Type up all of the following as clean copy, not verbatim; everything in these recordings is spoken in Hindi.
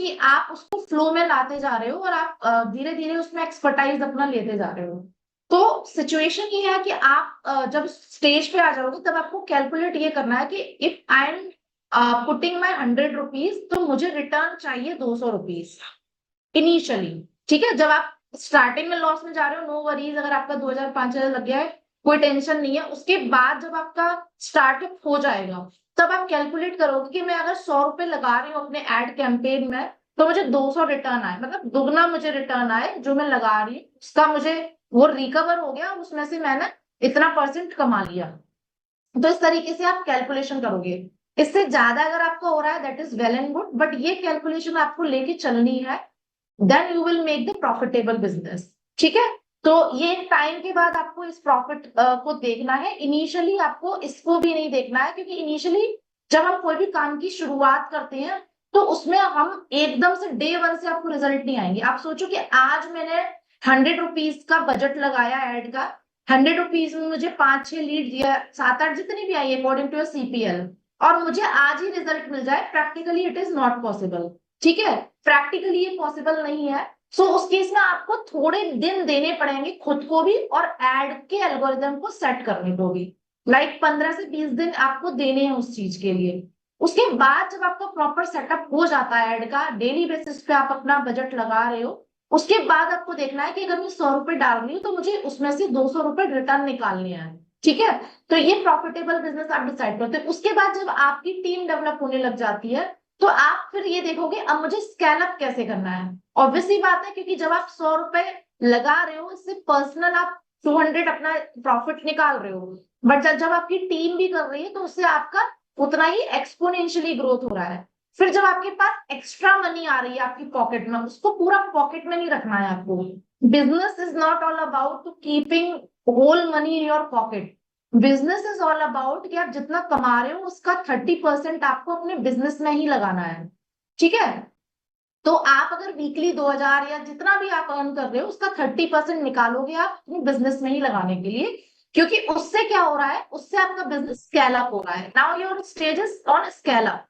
कि आप उसको फ्लो में लाते जा रहे हो और आप धीरे धीरे उसमें एक्सपर्टाइज अपना लेते जा रहे हो। तो सिचुएशन ये है कि आप जब स्टेज पे आ जाओगे तब आपको कैलकुलेट ये करना है कि if I am putting my 100 rupees तो मुझे रिटर्न चाहिए 200 रुपीज इनिशियली। ठीक है, जब आप स्टार्टिंग में लॉस में जा रहे हो, नो वरीज, अगर आपका 2000 5000 लग गया है कोई टेंशन नहीं है। उसके बाद जब आपका स्टार्टअप हो जाएगा तब आप कैलकुलेट करोगे कि मैं अगर 100 रुपए लगा रही हूँ अपने एड कैंपेन में तो मुझे 200 रिटर्न आए, मतलब दुगना मुझे रिटर्न आए। जो मैं लगा रही हूँ उसका मुझे वो रिकवर हो गया, उसमें से मैंने इतना परसेंट कमा लिया। तो इस तरीके से आप कैलकुलेशन करोगे। इससे ज्यादा अगर आपका हो रहा है that is well and good, but ये कैलकुलेशन आपको लेके चलनी है, then you will make the profitable business. ठीक है, तो ये टाइम के बाद आपको इस प्रॉफिट को देखना है। इनिशियली आपको इसको भी नहीं देखना है, क्योंकि इनिशियली जब हम कोई भी काम की शुरुआत करते हैं तो उसमें हम एकदम से डे वन से आपको रिजल्ट नहीं आएंगे। आप सोचो कि आज मैंने 100 रुपीज का बजट लगाया एड का, 100 रुपीज में मुझे 5 6 लीड दिया, 7 8 जितनी भी आई अकॉर्डिंग टू सीपीएल, और मुझे आज ही रिजल्ट मिल जाए, practically it is not possible. ठीक है, प्रैक्टिकली ये पॉसिबल नहीं है। सो उस केस में आपको थोड़े दिन देने पड़ेंगे खुद को भी और एड के एल्गोरिदम को सेट करने को भी। लाइक 15 से 20 दिन आपको देने हैं उस चीज के लिए। उसके बाद जब आपका प्रॉपर सेटअप हो जाता है एड का, डेली बेसिस पे आप अपना बजट लगा रहे हो, उसके बाद आपको देखना है कि अगर मैं 100 रुपए डाल रही हूँ तो मुझे उसमें से 200 रुपए रिटर्न निकालने हैं। ठीक है, तो ये प्रॉफिटेबल बिजनेस आप डिसाइड करते हो। उसके बाद जब आपकी टीम डेवलप होने लग जाती है तो आप फिर ये देखोगे अब मुझे स्केल अप कैसे करना है। ऑब्वियसली बात है, क्योंकि जब आप 100 रुपए लगा रहे हो इससे पर्सनल आप 200 अपना प्रॉफिट निकाल रहे हो, बट जब जब आपकी टीम भी कर रही है तो उससे आपका उतना ही एक्सपोनेंशियली ग्रोथ हो रहा है। फिर जब आपके पास एक्स्ट्रा मनी आ रही है आपकी पॉकेट में, उसको पूरा पॉकेट में नहीं रखना है आपको। Business is not all about to keeping whole money in your pocket. Business is all about कि आप जितना कमा रहे हो उसका 30% आपको अपने बिजनेस में ही लगाना है। ठीक है, तो आप अगर वीकली 2000 या जितना भी आप अर्न कर रहे हो उसका 30% निकालोगे आप अपने बिजनेस में ही लगाने के लिए। क्योंकि उससे क्या हो रहा है, उससे आपका बिजनेस स्केल अप हो रहा है। Now your stage is on scale up.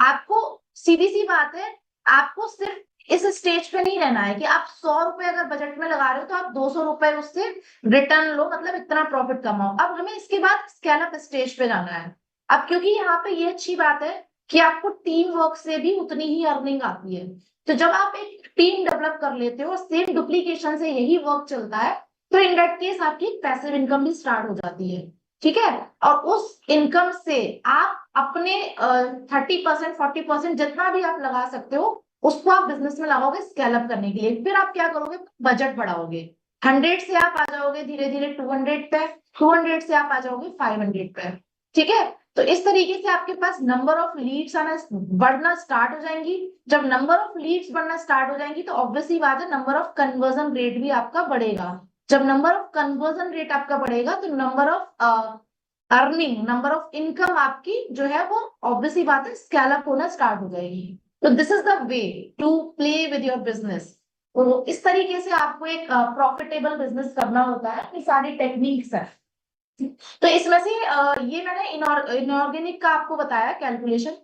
आपको सीधी सी बात है, आपको सिर्फ इस स्टेज पे नहीं रहना है कि आप 100 रुपए अगर बजट में लगा रहे हो तो आप 200 रुपए उससे रिटर्न लो, मतलब इतना प्रॉफिट कमाओ। अब हमें इसके बाद स्केल अप स्टेज पे जाना है। अब क्योंकि यहाँ पे ये अच्छी बात है कि आपको टीम वर्क से भी उतनी ही अर्निंग आती है। तो जब आप एक टीम डेवलप कर लेते हो और सेम डुप्लीकेशन से यही वर्क चलता है तो इन दैट केस आपकी पैसिव इनकम भी स्टार्ट हो जाती है। ठीक है, और उस इनकम से आप अपने 30% 40% जितना भी आप लगा सकते हो उसको आप बिजनेस में लगाओगे स्केल अप करने के लिए। फिर आप क्या करोगे, बजट बढ़ाओगे। 100 से आप आ जाओगे धीरे धीरे 200 पे, 200 से आप आ जाओगे 500 पे। ठीक है, तो इस तरीके से आपके पास नंबर ऑफ लीड्स आना बढ़ना स्टार्ट हो जाएंगी। जब नंबर ऑफ लीड्स बढ़ना स्टार्ट हो जाएंगी तो ऑब्वियसली बात है नंबर ऑफ कन्वर्जन रेट भी आपका बढ़ेगा। जब नंबर ऑफ कन्वर्जन रेट आपका बढ़ेगा तो number of earning, number of income आपकी जो है वो ऑब्वियसली बात है स्केल अप होना स्टार्ट हो जाएगी। तो this is the way to play with your business. तो इस तरीके से आपको एक प्रॉफिटेबल बिजनेस करना होता है, ये सारी टेक्निक्स है। तो इसमें से ये मैंने इनऑर्गेनिक का आपको बताया कैलकुलेशन।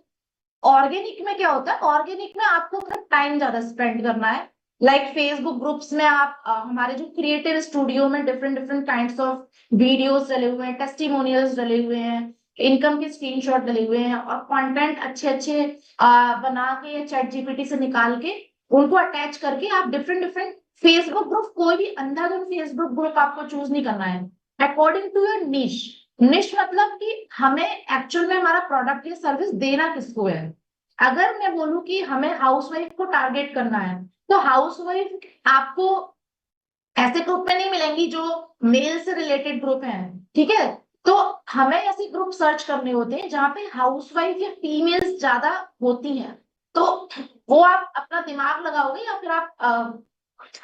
ऑर्गेनिक में क्या होता है, ऑर्गेनिक में आपको अपना टाइम ज्यादा स्पेंड करना है। लाइक फेसबुक ग्रुप्स में आप हमारे जो क्रिएटिव स्टूडियो में different different kinds of videos डले हुए हैं, टेस्टिमोनियल्स डले हुए हैं, इनकम के स्क्रीनशॉट डले हुए हैं, और कंटेंट अच्छे अच्छे बना के चैट जीपीटी से निकाल के उनको अटैच करके आप डिफरेंट डिफरेंट फेसबुक ग्रुप, कोई भी अंधाधुंध फेसबुक ग्रुप आपको चूज नहीं करना है, अकॉर्डिंग टू योर निश। निश मतलब कि हमें एक्चुअल में हमारा प्रोडक्ट या सर्विस देना किसको है। अगर मैं बोलूं कि हमें हाउसवाइफ को टारगेट करना है तो हाउसवाइफ आपको ऐसे ग्रुप में नहीं मिलेंगी जो मेल से रिलेटेड ग्रुप हैं। ठीक है, तो हमें ऐसे ग्रुप सर्च करने होते हैं जहां पे हाउसवाइफ या फीमेल्स ज्यादा होती हैं। तो वो आप अपना दिमाग लगाओगे या फिर आप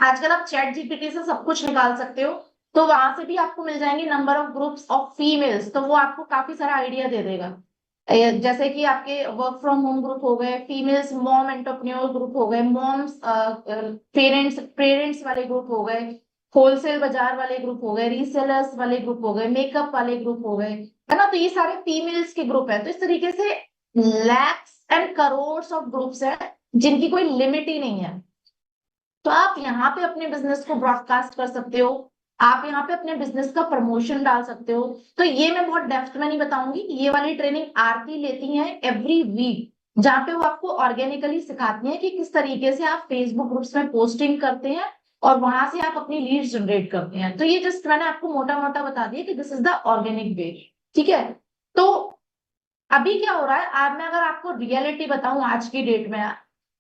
आजकल आप चैट जीपीटी से सब कुछ निकाल सकते हो, तो वहां से भी आपको मिल जाएंगे number of groups of females, तो वो आपको काफी सारा आइडिया दे देगा। जैसे कि आपके वर्क फ्रॉम होम ग्रुप हो गए, फीमेल्स मॉम एंटरप्रेन्योर ग्रुप हो गए, मॉम्स पेरेंट्स पेरेंट्स वाले ग्रुप हो गए, होलसेल बाजार वाले ग्रुप हो गए, रीसेलर्स वाले ग्रुप हो गए, मेकअप वाले ग्रुप हो गए, है ना। तो ये सारे फीमेल्स के ग्रुप है। तो इस तरीके से lakhs and crore of groups है जिनकी कोई लिमिट ही नहीं है। तो आप यहाँ पे अपने बिजनेस को ब्रॉडकास्ट कर सकते हो, आप यहाँ पे अपने बिजनेस का प्रमोशन डाल सकते हो। तो ये मैं बहुत डेप्थ में नहीं बताऊंगी, ये वाली ट्रेनिंग आरती लेती है एवरी वीक, जहाँ पे वो आपको ऑर्गेनिकली सिखाती हैं कि किस तरीके से आप फेसबुक ग्रुप्स में पोस्टिंग करते हैं और वहां से आप अपनी लीड्स जनरेट करते हैं। तो ये जस्ट मैंने आपको मोटा मोटा बता दिया कि this is the organic way. ठीक है। तो अभी क्या हो रहा है, आज मैं अगर आपको रियलिटी बताऊं आज की डेट में,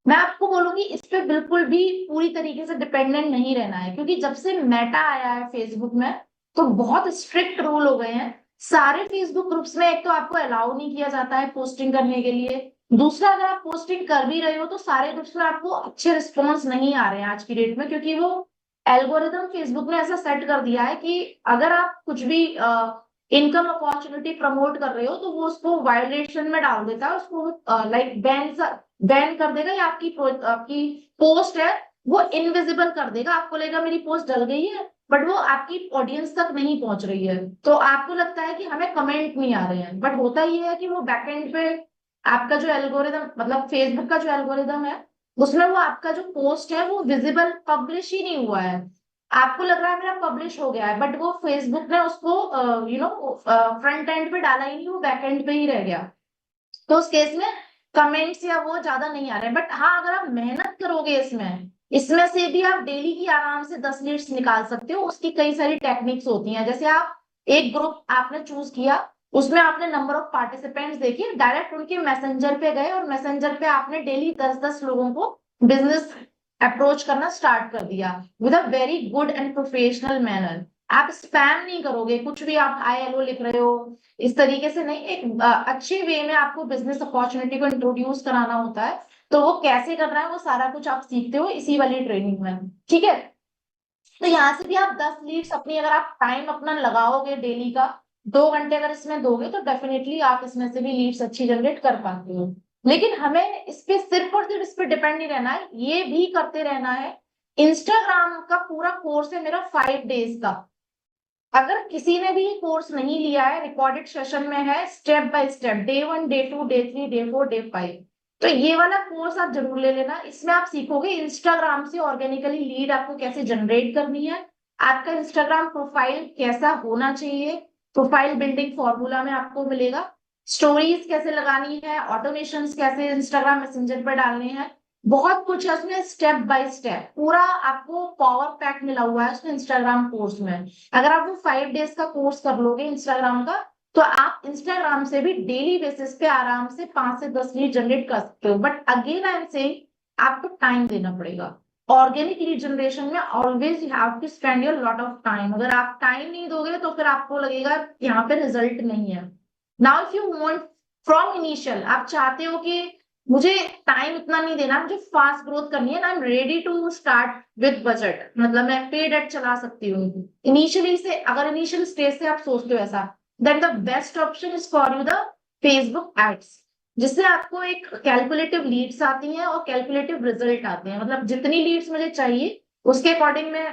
मैं आपको बोलूंगी इस पे बिल्कुल भी पूरी तरीके से डिपेंडेंट नहीं रहना है, क्योंकि जब से मेटा आया है फेसबुक में तो बहुत स्ट्रिक्ट रूल हो गए हैं। सारे फेसबुक ग्रुप्स में एक तो आपको अलाउ नहीं किया जाता है पोस्टिंग करने के लिए, दूसरा अगर आप पोस्टिंग कर भी रहे हो तो सारे ग्रुप्स में आपको अच्छे रिस्पॉन्स नहीं आ रहे हैं आज की डेट में, क्योंकि वो एल्गोरिदम फेसबुक ने ऐसा सेट कर दिया है कि अगर आप कुछ भी इनकम अपॉर्चुनिटी प्रमोट कर रहे हो तो वो उसको वायलेशन में डाल देता है, उसको लाइक बैन कर देगा, या आपकी पोस्ट है वो इनविजिबल कर देगा। आपको लगेगा मेरी पोस्ट डल गई है, बट वो आपकी ऑडियंस तक नहीं पहुंच रही है, तो आपको लगता है कि हमें कमेंट नहीं आ रहे हैं, बट होता ये है कि वो बैकएंड पे आपका जो एल्गोरिदम, मतलब फेसबुक का जो एल्गोरिदम है, उसमें वो आपका जो पोस्ट है वो विजिबल पब्लिश ही नहीं हुआ है। आपको लग रहा है मेरा पब्लिश हो गया है, बट वो फेसबुक ने उसको फ्रंट एंड पे डाला ही नहीं, वो बैक एंड पे ही रह गया। तो उस केस में कमेंट्स या वो ज्यादा नहीं आ रहे हैं, बट हाँ अगर आप मेहनत करोगे इसमें इसमें से भी आप डेली की आराम से 10 लीड्स निकाल सकते हो। उसकी कई सारी टेक्निक्स होती हैं, जैसे आप एक ग्रुप आपने चूज किया, उसमें आपने नंबर ऑफ पार्टिसिपेंट्स देखे, डायरेक्ट उनके मैसेंजर पे गए और मैसेंजर पे आपने डेली 10-10 लोगों को बिजनेस अप्रोच करना स्टार्ट कर दिया with a very good and professional manner. आप स्पैम नहीं करोगे, कुछ भी आप हाई हेलो लिख रहे हो इस तरीके से नहीं, एक अच्छे वे में आपको बिजनेस अपॉर्चुनिटी को इंट्रोड्यूस कराना होता है। तो वो कैसे करना है वो सारा कुछ आप सीखते हो इसी वाली ट्रेनिंग में। ठीक है। तो यहाँ से भी आप 10 लीड्स अपनी, अगर आप टाइम अपना लगाओगे डेली का 2 घंटे अगर इसमें दोगे तो डेफिनेटली आप इसमें से भी लीड्स अच्छी जनरेट कर पाते हो। लेकिन हमें इस पे सिर्फ और सिर्फ इस पे डिपेंड नहीं रहना है, ये भी करते रहना है। इंस्टाग्राम का पूरा कोर्स है मेरा 5 डेज का। अगर किसी ने भी कोर्स नहीं लिया है, रिकॉर्डेड सेशन में है, step by step, day 1, day 2, day 3, day 4, day 5, तो ये वाला कोर्स आप जरूर ले लेना। इसमें आप सीखोगे इंस्टाग्राम से ऑर्गेनिकली लीड आपको कैसे जनरेट करनी है, आपका इंस्टाग्राम प्रोफाइल कैसा होना चाहिए, प्रोफाइल बिल्डिंग फॉर्मूला में आपको मिलेगा, स्टोरीज कैसे लगानी है, ऑटोमेशन कैसे इंस्टाग्राम मैसेंजर पर डालने हैं, बहुत कुछ है उसमें स्टेप बाय स्टेप, पूरा आपको पावर पैक मिला हुआ है उसमें इंस्टाग्राम कोर्स में। अगर आप वो 5 डेज का कोर्स कर लोगे इंस्टाग्राम का, तो आप इंस्टाग्राम से भी डेली बेसिस पे आराम से 5 से 10 लीड जनरेट कर सकते हो। But again I am saying, आपको टाइम देना पड़ेगा। ऑर्गेनिक लीड जनरेशन में always you have to spend your lot of time. अगर आप टाइम नहीं दोगे तो फिर आपको लगेगा यहाँ पे रिजल्ट नहीं है। Now if you want from initial, आप चाहते हो कि मुझे टाइम इतना नहीं देना, मुझे फास्ट ग्रोथ करनी है, I am ready to start with budget, मतलब मैं पेड एड चला सकती हूँ इनिशियली से, अगर इनिशियल स्टेज से आप सोचते हो ऐसा, then the best option is for you the Facebook ads, जिससे आपको एक कैलकुलेटिव लीड्स आती हैं और कैलकुलेटिव रिजल्ट आते हैं। मतलब जितनी लीड्स मुझे चाहिए उसके अकॉर्डिंग मैं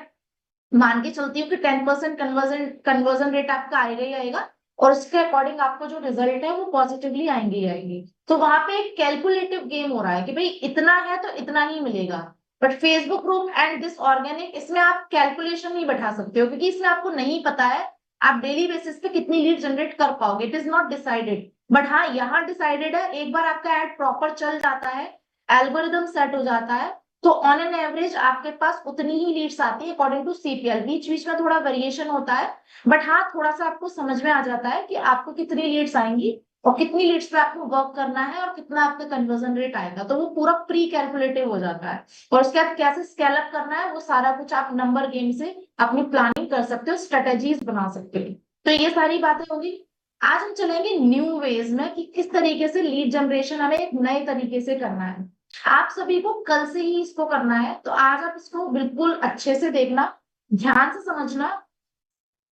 मान के चलती हूँ कि 10% कन्वर्जन कन्वर्जन रेट आपका आएगा ही आएगा, और उसके अकॉर्डिंग आपको जो रिजल्ट है वो पॉजिटिवली आएंगे ही आएंगे। तो वहां पे एक कैलकुलेटिव गेम हो रहा है कि भाई इतना है तो इतना ही मिलेगा। But Facebook group and this organic, इसमें आप कैलकुलेशन नहीं बैठा सकते हो, क्योंकि इसमें आपको नहीं पता है आप डेली बेसिस पे कितनी लीड जनरेट कर पाओगे, it is not decided. But हाँ यहाँ डिसाइडेड है, एक बार आपका एड प्रॉपर चल जाता है, एल्गोरिदम सेट हो जाता है, तो ऑन एन एवरेज आपके पास उतनी ही लीड्स आती है अकॉर्डिंग टू सीपीएल। बीच बीच में थोड़ा वेरिएशन होता है, बट हाँ थोड़ा सा आपको समझ में आ जाता है कि आपको कितनी लीड्स आएंगी और कितनी लीड्स पे आपको वर्क करना है और कितना आपका कन्वर्जन रेट आएगा, तो वो पूरा प्री कैलकुलेटिव हो जाता है। और उसके बाद कैसे स्केल अप करना है वो सारा कुछ आप नंबर गेम से अपनी प्लानिंग कर सकते हो, स्ट्रेटेजीज बना सकते हो। तो ये सारी बातें होगी। आज हम चलेंगे न्यू वेज में कि किस तरीके से लीड जनरेशन हमें एक नए तरीके से करना है। आप सभी को कल से ही इसको करना है, तो आज आप इसको बिल्कुल अच्छे से देखना, ध्यान से समझना।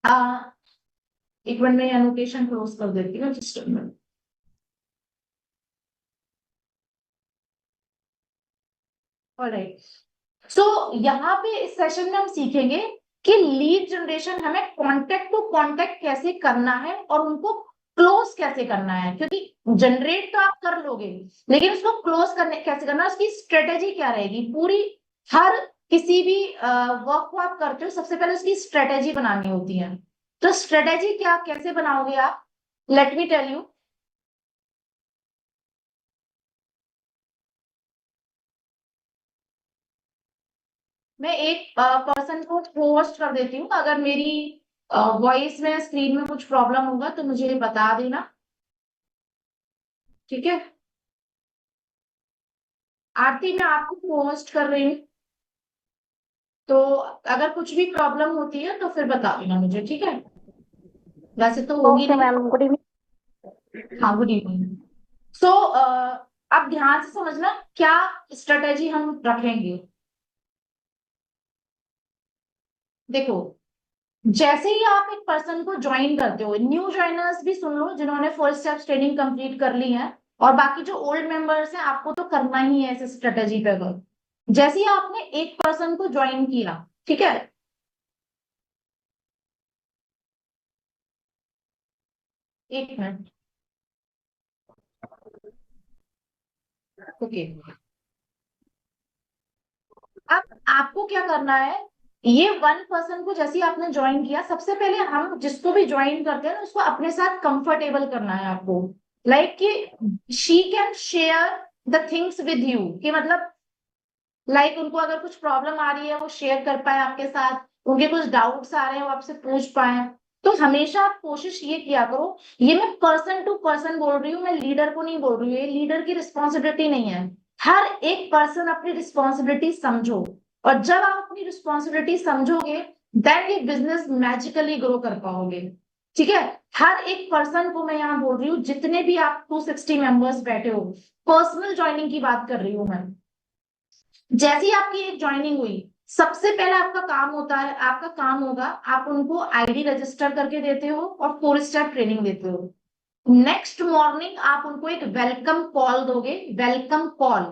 आ, एक मिनट में एनोटेशन क्लोज कर देती हूँ सिस्टम में। ऑलराइट, सो यहाँ पे इस सेशन में हम सीखेंगे कि लीड जनरेशन हमें कांटेक्ट टू कांटेक्ट कैसे करना है और उनको क्लोज कैसे करना है, क्योंकि जनरेट तो आप कर लोगे, लेकिन उसको क्लोज करने कैसे करना है, उसकी स्ट्रेटेजी क्या रहेगी पूरी। हर किसी भी वर्क को आप करते हो, सबसे पहले उसकी स्ट्रेटेजी बनानी होती है। तो स्ट्रेटेजी क्या कैसे बनाओगे आप, लेट मी टेल यू। मैं एक पर्सन को होस्ट कर देती हूँ, अगर मेरी वॉइस में स्क्रीन में कुछ प्रॉब्लम होगा तो मुझे बता देना, ठीक है। आरती, मैं आपको होस्ट कर रही हूँ, तो अगर कुछ भी प्रॉब्लम होती है तो फिर बता देना मुझे, ठीक है। वैसे तो होगी ओके नहीं। Ma'am, good evening. हाँ, गुड इवनिंग। सो आप ध्यान से समझना क्या स्ट्रेटेजी हम रखेंगे। देखो, जैसे ही आप एक पर्सन को ज्वाइन करते हो, न्यू ज्वाइनर्स भी सुन लो जिन्होंने 4 स्टेप्स ट्रेनिंग कंप्लीट कर ली है, और बाकी जो ओल्ड मेंबर्स हैं, आपको तो करना ही है इस स्ट्रेटेजी पे वर्क। जैसे ही आपने एक पर्सन को ज्वाइन किया, ठीक है, एक मिनट, ओके। अब आपको क्या करना है, ये वन पर्सन को जैसे ही आपने ज्वाइन किया, सबसे पहले हम जिसको भी ज्वाइन करते हैं ना, उसको अपने साथ कंफर्टेबल करना है आपको। लाइक कि she can share the things with you, कि मतलब लाइक उनको अगर कुछ प्रॉब्लम आ रही है वो शेयर कर पाए आपके साथ, उनके कुछ डाउट्स आ रहे हैं वो आपसे पूछ पाए। तो हमेशा आप कोशिश ये किया करो, ये मैं पर्सन टू पर्सन बोल रही हूँ, मैं लीडर को नहीं बोल रही हूँ, ये लीडर की रिस्पॉन्सिबिलिटी नहीं है। हर एक पर्सन अपनी रिस्पॉन्सिबिलिटी समझो, और जब आप अपनी रिस्पॉन्सिबिलिटी समझोगे, देन ये बिजनेस मैजिकली ग्रो कर पाओगे, ठीक है। हर एक पर्सन को मैं यहाँ बोल रही हूँ, जितने भी आप 260 मेंबर्स बैठे हो, पर्सनल ज्वाइनिंग की बात कर रही हूँ मैं। जैसे ही आपकी एक ज्वाइनिंग हुई, सबसे पहला आपका काम होता है, आपका काम होगा, आप उनको आईडी रजिस्टर करके देते हो और 4 स्टेप ट्रेनिंग देते हो। नेक्स्ट मॉर्निंग आप उनको एक वेलकम कॉल दोगे, वेलकम कॉल,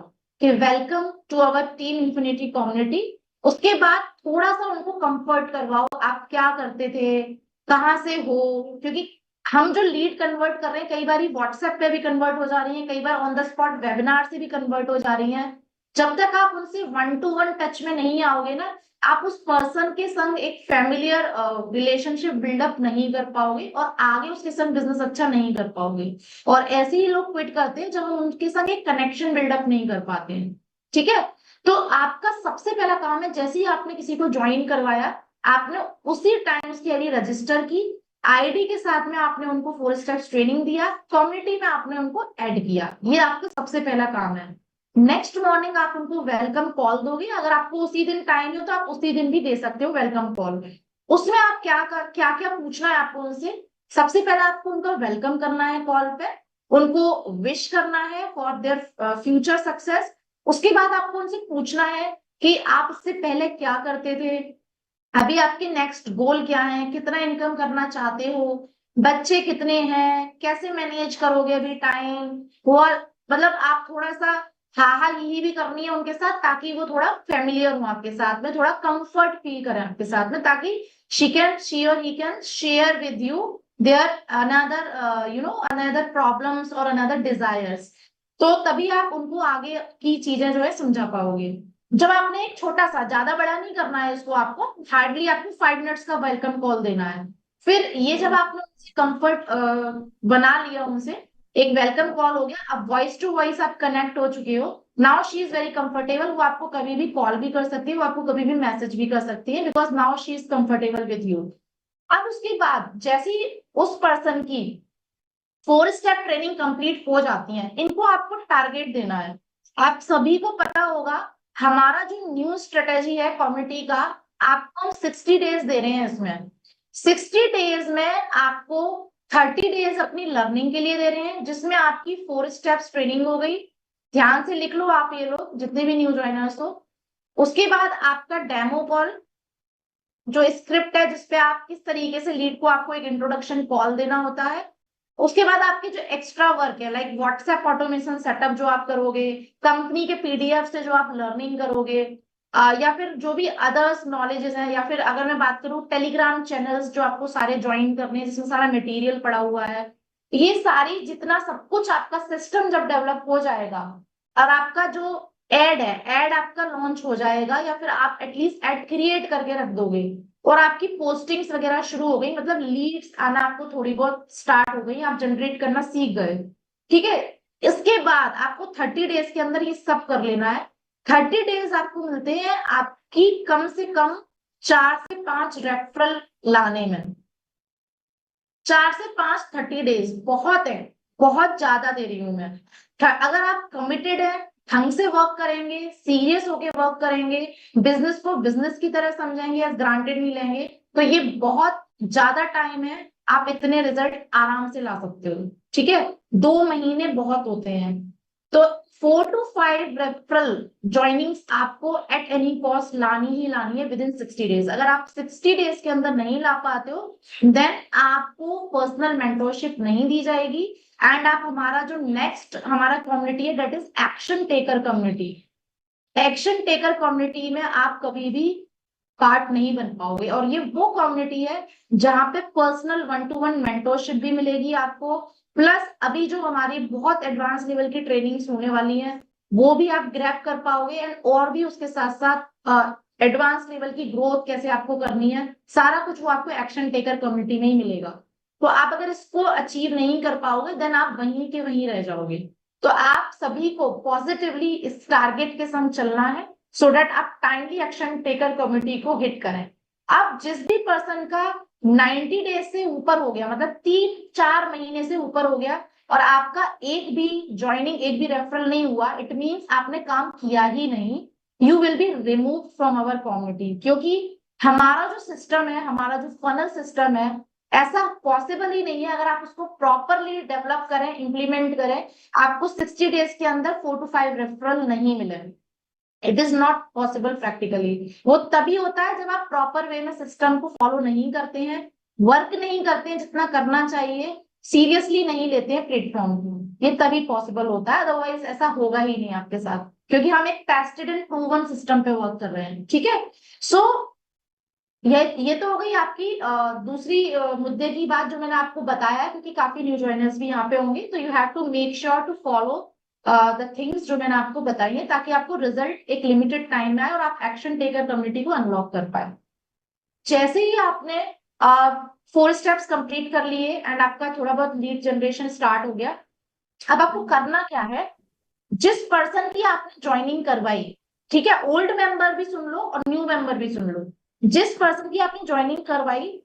कि welcome to our team infinity community. उसके बाद थोड़ा सा उनको कंफर्ट करवाओ, आप क्या करते थे, कहाँ से हो, क्योंकि हम जो लीड कन्वर्ट कर रहे हैं, कई बार व्हाट्सएप पे भी कन्वर्ट हो जा रही है, कई बार ऑन द स्पॉट वेबिनार से भी कन्वर्ट हो जा रही है। जब तक आप उनसे वन टू वन टच में नहीं आओगे ना, आप उस पर्सन के संग एक फैमिलियर रिलेशनशिप बिल्डअप नहीं कर पाओगे, और आगे उसके संग बिजनेस अच्छा नहीं कर पाओगे। और ऐसे ही लोग क्विट करते हैं जब हम उनके संग एक कनेक्शन बिल्डअप नहीं कर पाते हैं, ठीक है। तो आपका सबसे पहला काम है, जैसे ही आपने किसी को ज्वाइन करवाया, आपने उसी टाइम उसकी आईडी रजिस्टर की, आईडी के साथ में आपने उनको 4 स्टेप्स ट्रेनिंग दिया, कम्युनिटी में आपने उनको ऐड किया, ये आपका सबसे पहला काम है। नेक्स्ट मॉर्निंग आप उनको वेलकम कॉल दोगे, अगर आपको उसी दिन टाइम हो तो आप उसी दिन भी दे सकते हो वेलकम कॉल। उसमें आप क्या क्या पूछना है आपको उनसे। सबसे पहले आपको उनका वेलकम करना है कॉल पे, उनको विश करना है फॉर देयर फ्यूचर सक्सेस। उसके बाद आपको उनसे पूछना है कि आप इससे पहले क्या करते थे, अभी आपके नेक्स्ट गोल क्या है, कितना इनकम करना चाहते हो, बच्चे कितने हैं, कैसे मैनेज करोगे अभी टाइम, वो मतलब आप थोड़ा सा हाँ हाँ यही भी करनी है उनके साथ, ताकि वो थोड़ा फेमिलियर हो आपके साथ में, थोड़ा कंफर्ट फील करें आपके साथ में, ताकि शी और he can share with you their another another problems और अनदर डिजायर्स। तो तभी आप उनको आगे की चीजें जो है समझा पाओगे। जब आपने एक छोटा सा, ज्यादा बड़ा नहीं करना है इसको, आपको हार्डली आपको 5 मिनट्स का वेलकम कॉल देना है। फिर ये जब आपने उनसे कंफर्ट बना लिया, उनसे एक वेलकम कॉल हो गया, अब वॉइस टू वॉइस आप कनेक्ट हो चुके हो, now she is very comfortable, वो आपको कभी भी कॉल भी कर सकती है, वो आपको कभी भी मैसेज भी कर सकती है, because now she is comfortable with you. अब उसके बाद जैसे ही उस पर्सन की 4 स्टेप ट्रेनिंग कंप्लीट हो जाती है, इनको आपको टारगेट देना है। आप सभी को पता होगा, हमारा जो न्यू स्ट्रेटेजी है कम्युनिटी का, आपको हम 60 डेज दे रहे हैं इसमें। 60 डेज में आपको 30 डेज अपनी लर्निंग के लिए दे रहे हैं, जिसमें आपकी 4 स्टेप्स ट्रेनिंग हो गई। ध्यान से लिख लो आप, ये लोग जितने भी न्यू ज्वाइनर्स हो। उसके बाद आपका डेमो कॉल, जो स्क्रिप्ट है जिसपे आप किस तरीके से लीड को आपको एक इंट्रोडक्शन कॉल देना होता है। उसके बाद आपके जो एक्स्ट्रा वर्क है, लाइक व्हाट्सएप ऑटोमेशन सेटअप जो आप करोगे, कंपनी के पीडीएफ से जो आप लर्निंग करोगे, या फिर जो भी अदर्स नॉलेजेस हैं, या फिर अगर मैं बात करूँ टेलीग्राम चैनल्स जो आपको सारे ज्वाइन करने हैं, जिसमें सारा मटेरियल पड़ा हुआ है, ये सारी जितना सब कुछ आपका सिस्टम जब डेवलप हो जाएगा और आपका जो एड है, एड आपका लॉन्च हो जाएगा या फिर आप एटलीस्ट एड क्रिएट करके रख दोगे और आपकी पोस्टिंग्स वगैरह शुरू हो गई, मतलब लीड्स आना आपको थोड़ी बहुत स्टार्ट हो गई, आप जनरेट करना सीख गए, ठीक है। इसके बाद आपको 30 डेज के अंदर ये सब कर लेना है। 30 डेज आपको मिलते हैं आपकी कम से कम 4 से 5 रेफरल लाने में। 4 से 5 30 डेज बहुत है, बहुत ज्यादा दे रही हूं मैं। अगर आप कमिटेड है, ढंग से वर्क करेंगे, सीरियस होके वर्क करेंगे, बिजनेस को बिजनेस की तरह समझेंगे, एज ग्रांटेड नहीं लेंगे, तो ये बहुत ज्यादा टाइम है, आप इतने रिजल्ट आराम से ला सकते हो, ठीक है। 2 महीने बहुत होते हैं। तो 4 to 5 रेफरल ज्वाइनिंग्स आपको एट एनी कॉस्ट लानी ही लानी है विद इन 60 डेज। अगर आप 60 डेज के अंदर नहीं ला पाते हो देन आपको पर्सनल मेंटोरशिप नहीं दी जाएगी। एंड आप हमारा जो नेक्स्ट हमारा कम्युनिटी है that is action taker community. Action taker community में आप कभी भी पार्ट नहीं बन पाओगे, और ये वो कम्युनिटी है जहां पे पर्सनल 1 to 1 मेंटोरशिप भी मिलेगी आपको, प्लस अभी जो हमारी बहुत एडवांस लेवल की ट्रेनिंग्स होने वाली हैं वो भी आप ग्रैब कर पाओगे, एंड और भी उसके साथ साथ एडवांस लेवल की ग्रोथ कैसे आपको करनी है, सारा कुछ वो आपको एक्शन टेकर कम्युनिटी में ही मिलेगा। तो आप अगर इसको अचीव नहीं कर पाओगे देन आप वहीं के वहीं रह जाओगे। तो आप सभी को पॉजिटिवली इस टारगेट के संग चलना है सो दैट आप टाइमली एक्शन टेकर कम्युनिटी को हिट करें। अब जिस भी पर्सन का 90 डेज से ऊपर हो गया, मतलब 3-4 महीने से ऊपर हो गया और आपका एक भी ज्वाइनिंग, एक भी रेफरल नहीं हुआ, इट मीन्स आपने काम किया ही नहीं, you will be remove from our community. क्योंकि हमारा जो सिस्टम है, हमारा जो फनल सिस्टम है, ऐसा पॉसिबल ही नहीं है। अगर आप उसको प्रॉपरली डेवलप करें, इंप्लीमेंट करें, आपको 60 डेज के अंदर 4 to 5 रेफरल नहीं मिले। It is not possible practically. वो तभी होता है जब आप प्रॉपर वे में सिस्टम को फॉलो नहीं करते हैं, वर्क नहीं करते हैं जितना करना चाहिए, सीरियसली नहीं लेते हैं प्लेटफॉर्म को, ये तभी पॉसिबल होता है, अदरवाइज ऐसा होगा ही नहीं आपके साथ, क्योंकि हम एक टेस्टेड एंड प्रूवन सिस्टम पे वर्क कर रहे हैं, ठीक है। सो ये तो हो गई आपकी दूसरी मुद्दे की बात जो मैंने आपको बताया, क्योंकि काफी न्यू ज्वाइनर्स भी यहाँ पे होंगे, तो you have to make sure to follow the things जो मैंने आपको बताई है, ताकि आपको रिजल्ट एक लिमिटेड टाइम में आए और आप एक्शन टेकर कम्युनिटी को अनलॉक कर पाए। जैसे ही आपने 4 स्टेप्स कंप्लीट कर लिए एंड आपका थोड़ा बहुत लीड जनरेशन स्टार्ट हो गया, अब आपको करना क्या है, जिस पर्सन की आपने ज्वाइनिंग करवाई, ठीक है, ओल्ड मेंबर भी सुन लो और न्यू मेंबर भी सुन लो, जिस पर्सन की आपने ज्वाइनिंग करवाई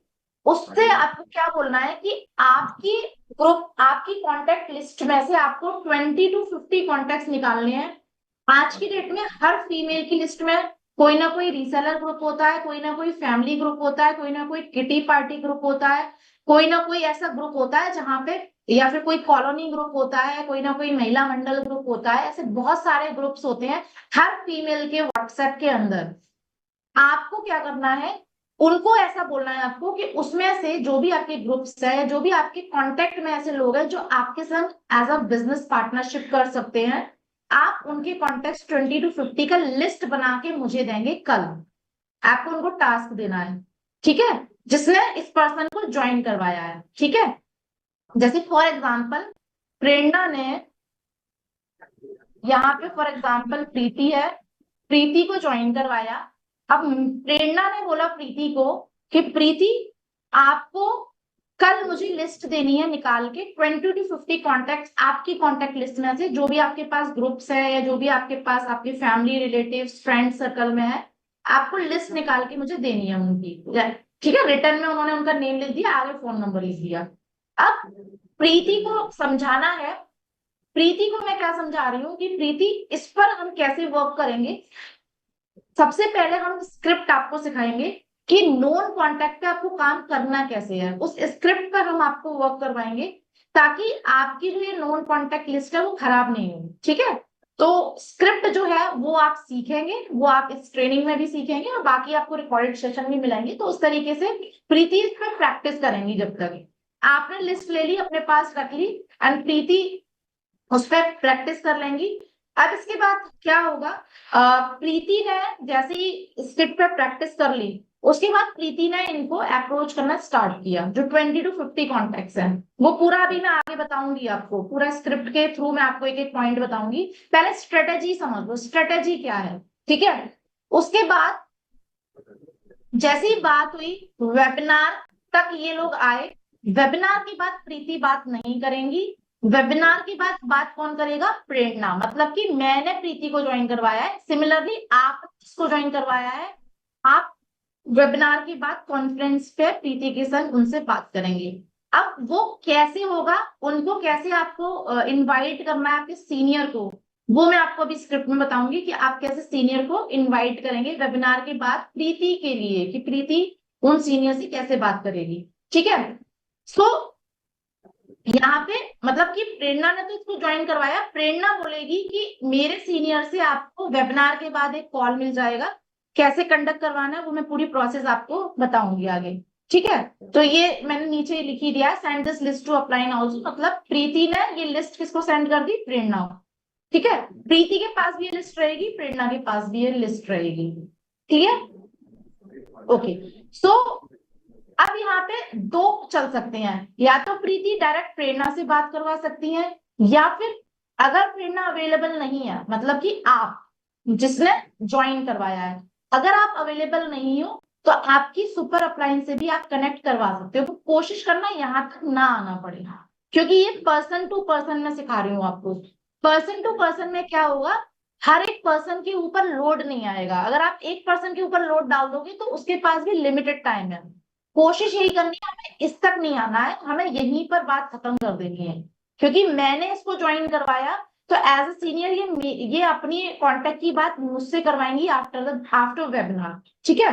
उससे आपको क्या बोलना है कि आपकी ग्रुप, आपकी कांटेक्ट लिस्ट में से आपको 20 to 50 कॉन्टेक्ट निकालने हैं। आज की डेट में हर फीमेल की लिस्ट में कोई ना कोई रीसेलर ग्रुप होता है, कोई ना कोई फैमिली ग्रुप होता है, कोई ना कोई किटी पार्टी ग्रुप होता है, कोई ना कोई ऐसा ग्रुप होता है जहां पे, या फिर कोई कॉलोनी ग्रुप होता है, कोई ना कोई महिला मंडल ग्रुप होता है, ऐसे बहुत सारे ग्रुप्स होते हैं हर फीमेल के व्हाट्सएप के अंदर। आपको क्या करना है, उनको ऐसा बोलना है आपको कि उसमें से जो भी आपके ग्रुप्स है, जो भी आपके कांटेक्ट में ऐसे लोग हैं जो आपके संग एज अ बिजनेस पार्टनरशिप कर सकते हैं, आप उनके कॉन्टेक्ट 20 to 50 का लिस्ट बना के मुझे देंगे कल। आपको उनको टास्क देना है, ठीक है, जिसने इस पर्सन को ज्वाइन करवाया है, ठीक है। जैसे फॉर एग्जाम्पल प्रेरणा ने, यहाँ पे फॉर एग्जाम्पल प्रीति है, प्रीति को ज्वाइन करवाया। अब प्रेरणा ने बोला प्रीति को कि प्रीति आपको कल मुझे लिस्ट देनी है निकाल के 20 to 50 कॉन्टेक्ट, आपकी कॉन्टेक्ट लिस्ट में से जो भी आपके पास ग्रुप्स है या जो भी आपके पास आपके फैमिली रिलेटिव्स फ्रेंड सर्कल में है, आपको लिस्ट निकाल के मुझे देनी है उनकी, ठीक है। रिटर्न में उन्होंने उनका नेम लिख दिया, आगे फोन नंबर लिख दिया। अब प्रीति को समझाना है, प्रीति को मैं क्या समझा रही हूँ कि प्रीति इस पर हम कैसे वर्क करेंगे। सबसे पहले हम स्क्रिप्ट आपको सिखाएंगे कि नोन कॉन्टेक्ट पे आपको काम करना कैसे है, उस स्क्रिप्ट पर हम आपको वर्क करवाएंगे ताकि आपकी जो ये नोन कॉन्टेक्ट लिस्ट है वो खराब नहीं हो, ठीक है। तो स्क्रिप्ट जो है वो आप सीखेंगे, वो आप इस ट्रेनिंग में भी सीखेंगे और बाकी आपको रिकॉर्डेड सेशन भी मिलेंगे। तो उस तरीके से प्रीति इसमें प्रैक्टिस करेंगी, जब तक आपने लिस्ट ले ली अपने पास रख ली एंड प्रीति उस पर प्रैक्टिस कर लेंगी। अब इसके बाद क्या होगा, प्रीति ने जैसे ही स्क्रिप्ट पे प्रैक्टिस कर ली, उसके बाद प्रीति ने इनको अप्रोच करना स्टार्ट किया, जो 20 to 50 कॉन्टेक्ट्स हैं। वो पूरा अभी मैं आगे बताऊंगी आपको, पूरा स्क्रिप्ट के थ्रू मैं आपको एक एक पॉइंट बताऊंगी। पहले स्ट्रेटेजी समझ लो, स्ट्रेटेजी क्या है, ठीक है। उसके बाद जैसी बात हुई वेबिनार तक, ये लोग आए। वेबिनार की बात प्रीति बात नहीं करेंगी। वेबिनार की बात कौन करेगा, प्रेरणा। मतलब कि मैंने प्रीति को ज्वाइन करवाया है, सिमिलरली आप किसको ज्वाइन करवाया है, आप वेबिनार की बात कॉन्फ्रेंस पे प्रीति के संग उनसे बात करेंगे। अब वो कैसे होगा, उनको कैसे आपको इनवाइट करना है आपके सीनियर को, वो मैं आपको अभी स्क्रिप्ट में बताऊंगी कि आप कैसे सीनियर को इनवाइट करेंगे वेबिनार के बाद प्रीति के लिए, कि प्रीति उन सीनियर से कैसे बात करेगी, ठीक है। सो यहाँ पे मतलब कि प्रेरणा ने तो इसको ज्वाइन करवाया, प्रेरणा बोलेगी कि मेरे सीनियर से आपको वेबिनार के बाद एक कॉल मिल जाएगा, कैसे कंडक्ट करवाना है वो मैं पूरी प्रोसेस आपको बताऊंगी आगे, ठीक है। तो ये मैंने नीचे लिख ही दिया, send this list to upline also, मतलब प्रीति ने ये लिस्ट किसको सेंड कर दी, प्रेरणा, ठीक है। प्रीति के पास भी ये लिस्ट रहेगी, प्रेरणा के पास भी ये लिस्ट रहेगी, क्लियर, ओके। सो अब यहाँ पे दो चल सकते हैं, या तो प्रीति डायरेक्ट प्रेरणा से बात करवा सकती है, या फिर अगर प्रेरणा अवेलेबल नहीं है, मतलब कि आप जिसने ज्वाइन करवाया है, अगर आप अवेलेबल नहीं हो तो आपकी सुपर अपलाइन से भी आप कनेक्ट करवा सकते हो। तो कोशिश करना यहाँ तक ना आना पड़े, क्योंकि ये पर्सन टू पर्सन में सिखा रही हूँ आपको। पर्सन टू पर्सन में क्या होगा, हर एक पर्सन के ऊपर लोड नहीं आएगा। अगर आप एक पर्सन के ऊपर लोड डाल दोगे तो उसके पास भी लिमिटेड टाइम है। कोशिश यही करनी है, हमें इस तक नहीं आना है, हमें यहीं पर बात खत्म कर देनी है। क्योंकि मैंने इसको ज्वाइन करवाया तो एज ए सीनियर ये अपनी कांटेक्ट की बात मुझसे करवाएंगी आफ्टर वेबिनार, ठीक है।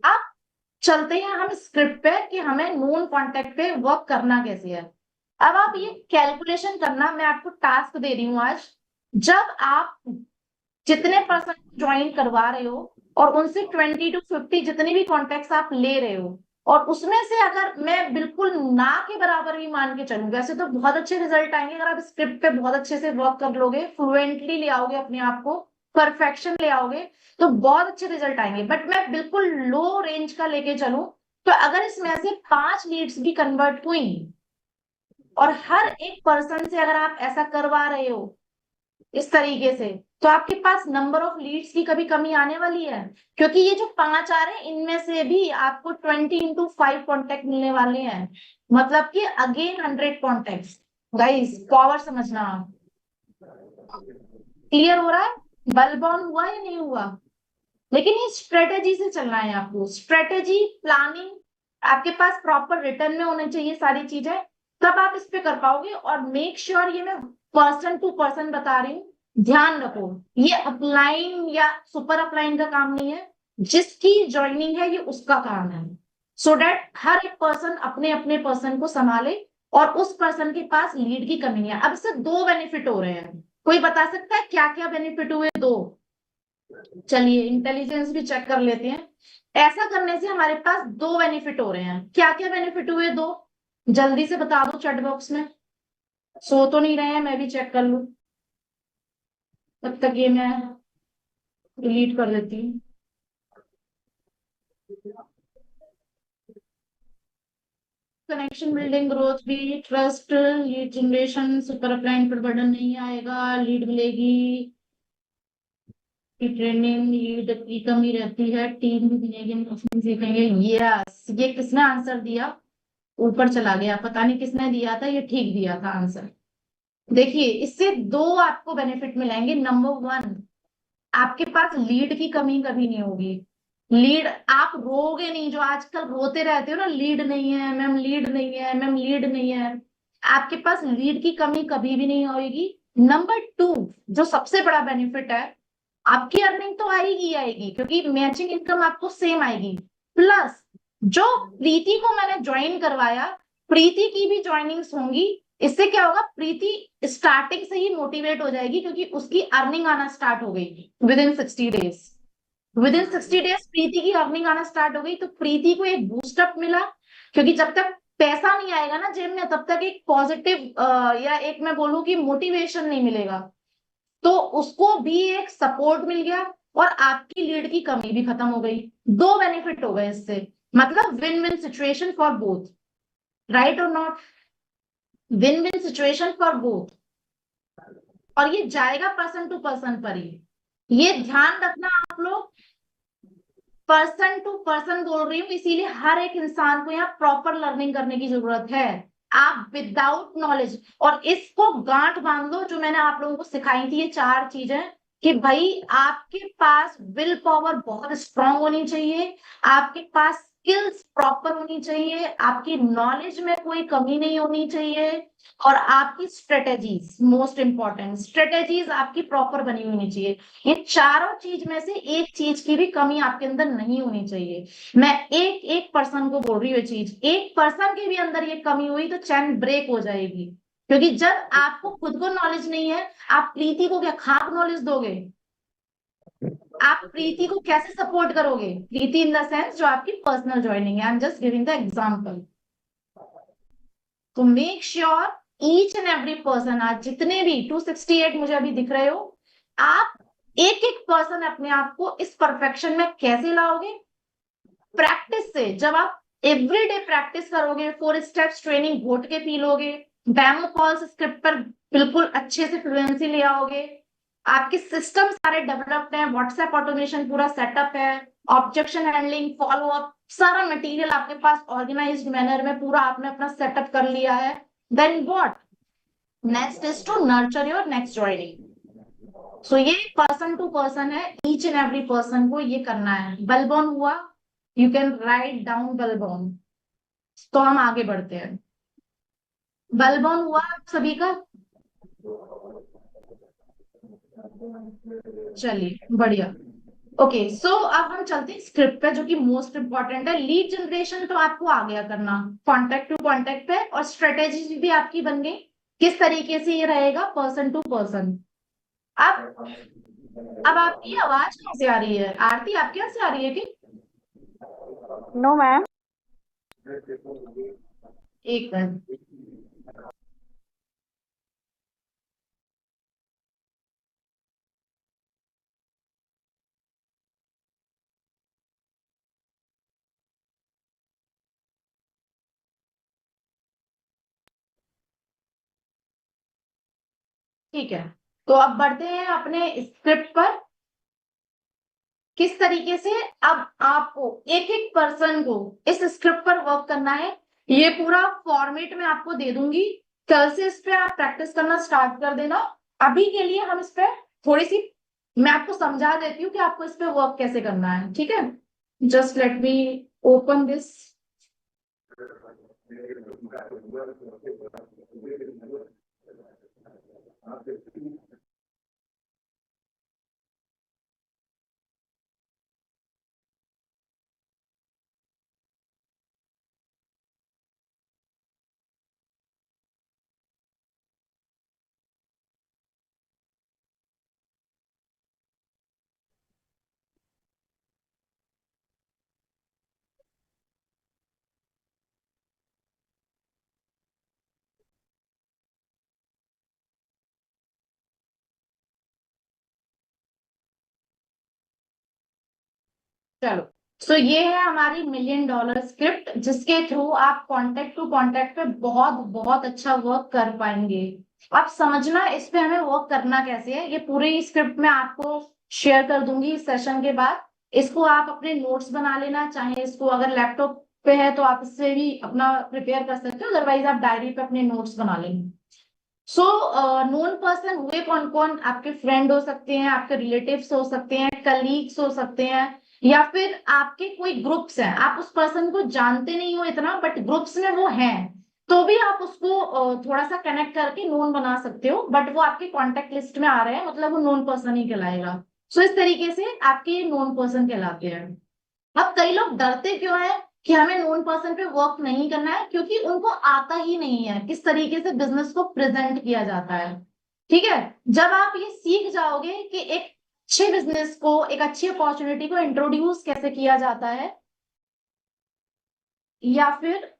अब चलते हैं हम स्क्रिप्ट पे कि हमें नोन कांटेक्ट पे वर्क करना कैसे है। अब आप ये कैलकुलेशन करना, मैं आपको टास्क दे रही हूँ आज। जब आप जितने पर्सन ज्वाइन करवा रहे हो और उनसे 20 to 50 जितने भी कॉन्टेक्ट आप ले रहे हो, और उसमें से अगर मैं बिल्कुल ना के बराबर भी मान के चलूं, वैसे तो बहुत अच्छे रिजल्ट आएंगे अगर आप स्क्रिप्ट पे बहुत अच्छे से वर्क कर लोगे, फ्लुएंटली ले आओगे अपने आप को, परफेक्शन ले आओगे, तो बहुत अच्छे रिजल्ट आएंगे। बट मैं बिल्कुल लो रेंज का लेके चलूं, तो अगर इसमें से 5 लीड्स भी कन्वर्ट हुई और हर एक पर्सन से अगर आप ऐसा करवा रहे हो इस तरीके से, तो आपके पास नंबर ऑफ लीड्स की कभी कमी आने वाली है। क्योंकि ये जो 5 आ रहे हैं इनमें से भी आपको 20 into 5 कॉन्टेक्ट मिलने वाले हैं, मतलब कि अगेन 100 कॉन्टेक्ट। गाइस पावर समझना, क्लियर हो रहा है, बलबॉन हुआ या नहीं हुआ। लेकिन ये स्ट्रेटेजी से चलना है आपको, स्ट्रेटेजी प्लानिंग आपके पास प्रॉपर रिटर्न में होनी चाहिए सारी चीजें, तब आप इस पे कर पाओगे। और मेक श्योर ये मैं पर्सन टू पर्सन बता रही हूँ, ध्यान रखो, ये अपलाइन या सुपर अपलाइन का काम नहीं है, जिसकी ज्वाइनिंग है ये उसका काम है। सो डेट हर एक पर्सन अपने अपने पर्सन को संभाले और उस पर्सन के पास लीड की कमी है। अब इससे दो बेनिफिट हो रहे हैं, कोई बता सकता है क्या क्या बेनिफिट हुए दो। चलिए इंटेलिजेंस भी चेक कर लेते हैं। ऐसा करने से हमारे पास दो बेनिफिट हो रहे हैं, क्या क्या बेनिफिट हुए दो, जल्दी से बता दो चैट बॉक्स में। सो तो नहीं रहे हैं, मैं भी चेक कर लूं, तब तक ये मैं डिलीट कर देती हूँ। कनेक्शन बिल्डिंग, ग्रोथ भी, trust, lead generation, super upline पर बर्डन नहीं आएगा, लीड मिलेगी, ट्रेनिंग लीड की कमी रहती है, टीम भी मिलेगी, सीखेंगे। यस, ये किसने आंसर दिया, ऊपर चला गया, पता नहीं किसने दिया था, ये ठीक दिया था आंसर। देखिए इससे दो आपको बेनिफिट मिलेंगे। नंबर वन, आपके पास लीड की कमी कभी नहीं होगी। लीड आप रोगे नहीं, जो आजकल रोते रहते हो ना, लीड नहीं है मैम, लीड नहीं है मैम, लीड नहीं है, आपके पास लीड की कमी कभी भी नहीं होगी। नंबर टू, जो सबसे बड़ा बेनिफिट है, आपकी अर्निंग तो आएगी आएगी, क्योंकि मैचिंग इनकम आपको सेम आएगी। प्लस जो प्रीति को मैंने ज्वाइन करवाया, प्रीति की भी ज्वाइनिंग्स होंगी। इससे क्या होगा, प्रीति स्टार्टिंग से ही मोटिवेट हो जाएगी, क्योंकि उसकी अर्निंग आना स्टार्ट हो गई within 60 days. Within 60 days Preeti की अर्निंग आना स्टार्ट हो गई, तो प्रीति को एक बूस्टअप मिला। क्योंकि जब तक पैसा नहीं आएगा ना जेब में, तब तक एक पॉजिटिव या एक मैं बोलूं कि मोटिवेशन नहीं मिलेगा। तो उसको भी एक सपोर्ट मिल गया और आपकी लीड की कमी भी खत्म हो गई। दो बेनिफिट हो गए इससे, मतलब win win situation for both, right or not? Win win situation for both. और ये जाएगा पर्सन टू पर्सन पर ही, ये ध्यान रखना आप लोग। पर्सन टू पर्सन बोल रही हूँ, इसीलिए हर एक इंसान को यहाँ प्रॉपर लर्निंग करने की जरूरत है। आप विदाउट नॉलेज, और इसको गांठ बांध लो जो मैंने आप लोगों को सिखाई थी ये चार चीजें, कि भाई आपके पास विल पावर बहुत स्ट्रांग होनी चाहिए, आपके पास स्किल्स प्रॉपर होनी चाहिए, आपकी नॉलेज में कोई कमी नहीं होनी चाहिए, और आपकी स्ट्रेटेजीज, मोस्ट इंपॉर्टेंट स्ट्रेटेजीज आपकी प्रॉपर बनी होनी चाहिए। ये चारों चीज में से एक चीज की भी कमी आपके अंदर नहीं होनी चाहिए। मैं एक एक पर्सन को बोल रही हूँ ये चीज, एक पर्सन के भी अंदर ये कमी हुई तो चैन ब्रेक हो जाएगी। क्योंकि जब आपको खुद को नॉलेज नहीं है, आप प्रीति को क्या खाक नॉलेज दोगे? आप प्रीति को कैसे सपोर्ट करोगे? प्रीति इन द सेंस जो आपकी पर्सनल ज्वाइनिंग है, I am just giving the example. तो make sure each and every person, आज जितने भी 268 मुझे अभी दिख रहे हो, आप एक एक पर्सन अपने आप को इस परफेक्शन में कैसे लाओगे? प्रैक्टिस से। जब आप एवरीडे प्रैक्टिस करोगे, 4 स्टेप्स ट्रेनिंग घोट के पी लोगे, डेमो कॉल्स स्क्रिप्ट पर बिल्कुल अच्छे से फ्लुएंसी ले आओगे, आपके सिस्टम सारे डेवलप्ड हैं, व्हाट्सएप ऑटोमेशन पूरा सेटअप है, ऑब्जेक्शन हैंडलिंग, फॉलो अप, सारा मटेरियल आपके पास ऑर्गेनाइज्ड मैनर में पूरा आपने अपना सेटअप कर लिया है। Then what next is to nurture your next joining. So ये पर्सन टू पर्सन है, ईच एंड एवरी पर्सन को ये करना है। वेलबोर्न हुआ, you can write down wellborn. तो हम आगे बढ़ते हैं। वेलबोर्न हुआ आप सभी का? चलिए बढ़िया। ओके सो अब हम चलते हैं स्क्रिप्ट पे, जो कि मोस्ट इंपॉर्टेंट है। लीड जनरेशन तो आपको आ गया करना, कॉन्टेक्ट टू कॉन्टेक्ट पे, और स्ट्रेटेजी भी आपकी बन गई किस तरीके से ये रहेगा पर्सन टू पर्सन। अब अब आपकी आवाज कैसे आ रही है आरती? आपके यहाँ से आ रही है कि? No ma'am. एक मिनट। ठीक है, तो अब बढ़ते हैं अपने स्क्रिप्ट पर। किस तरीके से अब आपको एक एक पर्सन को इस स्क्रिप्ट पर वर्क करना है, ये पूरा फॉर्मेट में आपको दे दूंगी। कल से इस पे आप प्रैक्टिस करना स्टार्ट कर देना। अभी के लिए हम इस पे थोड़ी सी, मैं आपको समझा देती हूँ कि आपको इस पे वर्क कैसे करना है, ठीक है? Just let me open this. चलो, सो ये है हमारी $1,000,000 स्क्रिप्ट, जिसके थ्रू आप कांटेक्ट टू कांटेक्ट पे बहुत बहुत अच्छा वर्क कर पाएंगे। आप समझना इस पे हमें वर्क करना कैसे है, ये पूरी स्क्रिप्ट में आपको शेयर कर दूंगी इस सेशन के बाद। इसको आप अपने नोट्स बना लेना, चाहे इसको अगर लैपटॉप पे है तो आप इससे भी अपना प्रिपेयर कर सकते हो, अदरवाइज आप डायरी पे अपने नोट्स बना लेंगे। सो नोन पर्सन हुए कौन कौन? आपके फ्रेंड हो सकते हैं, आपके रिलेटिव्स हो सकते हैं, कलीग्स हो सकते हैं, या फिर आपके कोई ग्रुप्स हैं, आप उस पर्सन को जानते नहीं हो इतना बट ग्रुप्स में वो हैं, तो भी आप उसको थोड़ा सा कनेक्ट करके नोन बना सकते हो, बट वो आपके कॉन्टेक्ट लिस्ट में आ रहे हैं, मतलब वो नोन पर्सन ही कहलाएगा। सो इस तरीके से आपके नोन पर्सन कहलाते हैं। अब कई लोग डरते क्यों है कि हमें नोन पर्सन पे वर्क नहीं करना है? क्योंकि उनको आता ही नहीं है किस तरीके से बिजनेस को प्रेजेंट किया जाता है। ठीक है, जब आप ये सीख जाओगे कि एक अच्छे बिजनेस को, एक अच्छी अपॉर्चुनिटी को इंट्रोड्यूस कैसे किया जाता है, या फिर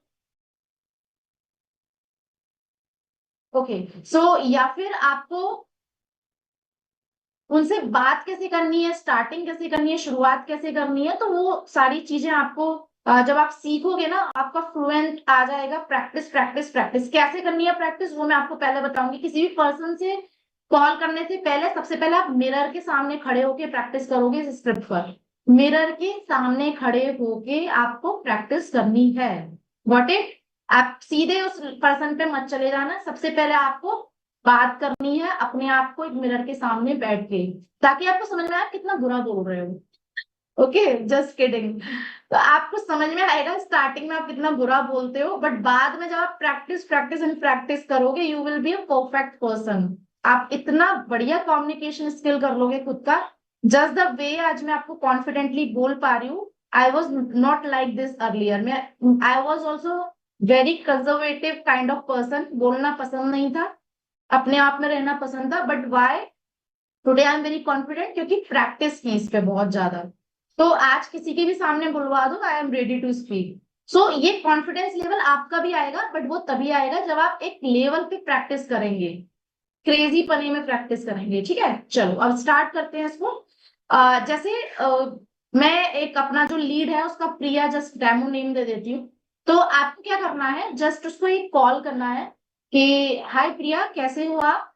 ओके, सो या फिर आपको उनसे बात कैसे करनी है, स्टार्टिंग कैसे करनी है, शुरुआत कैसे करनी है, तो वो सारी चीजें आपको जब आप सीखोगे ना, आपका फ्लुएंट आ जाएगा। प्रैक्टिस प्रैक्टिस प्रैक्टिस कैसे करनी है प्रैक्टिस, वो मैं आपको पहले बताऊंगी। किसी भी पर्सन से कॉल करने से पहले सबसे पहले आप मिरर के सामने खड़े होके प्रैक्टिस करोगे इस स्क्रिप्ट पर। मिरर के सामने खड़े होके आपको प्रैक्टिस करनी है। Got it? आप सीधे उस पर्सन पे मत चले जाना, सबसे पहले आपको बात करनी है अपने आप को एक मिरर के सामने बैठ के, ताकि आपको समझ में आए आप कितना बुरा बोल रहे हो। Okay, just kidding. तो आपको समझ में आएगा स्टार्टिंग में आप कितना बुरा बोलते हो, बट बाद में जब आप प्रैक्टिस प्रैक्टिस एंड प्रैक्टिस करोगे, you will be a perfect person. आप इतना बढ़िया कम्युनिकेशन स्किल कर लोगे खुद का। जस्ट द वे आज मैं आपको कॉन्फिडेंटली बोल पा रही हूँ, I was not like this earlier. मैं I was also very conservative kind of person, बोलना पसंद नहीं था, अपने आप में रहना पसंद था। But why today I am very confident, क्योंकि प्रैक्टिस की इस पे बहुत ज्यादा। तो आज किसी के भी सामने बुलवा दो, I am ready to speak. So ये कॉन्फिडेंस लेवल आपका भी आएगा, बट वो तभी आएगा जब आप एक लेवल पे प्रैक्टिस करेंगे, क्रेजी पने में प्रैक्टिस करेंगे। ठीक है, चलो अब स्टार्ट करते हैं इसको। जैसे मैं एक अपना जो लीड है उसका प्रिया जस्ट डेमो नेम दे देती हूँ। तो आपको क्या करना है, जस्ट उसको एक कॉल करना है कि हाय प्रिया, कैसे हो आप।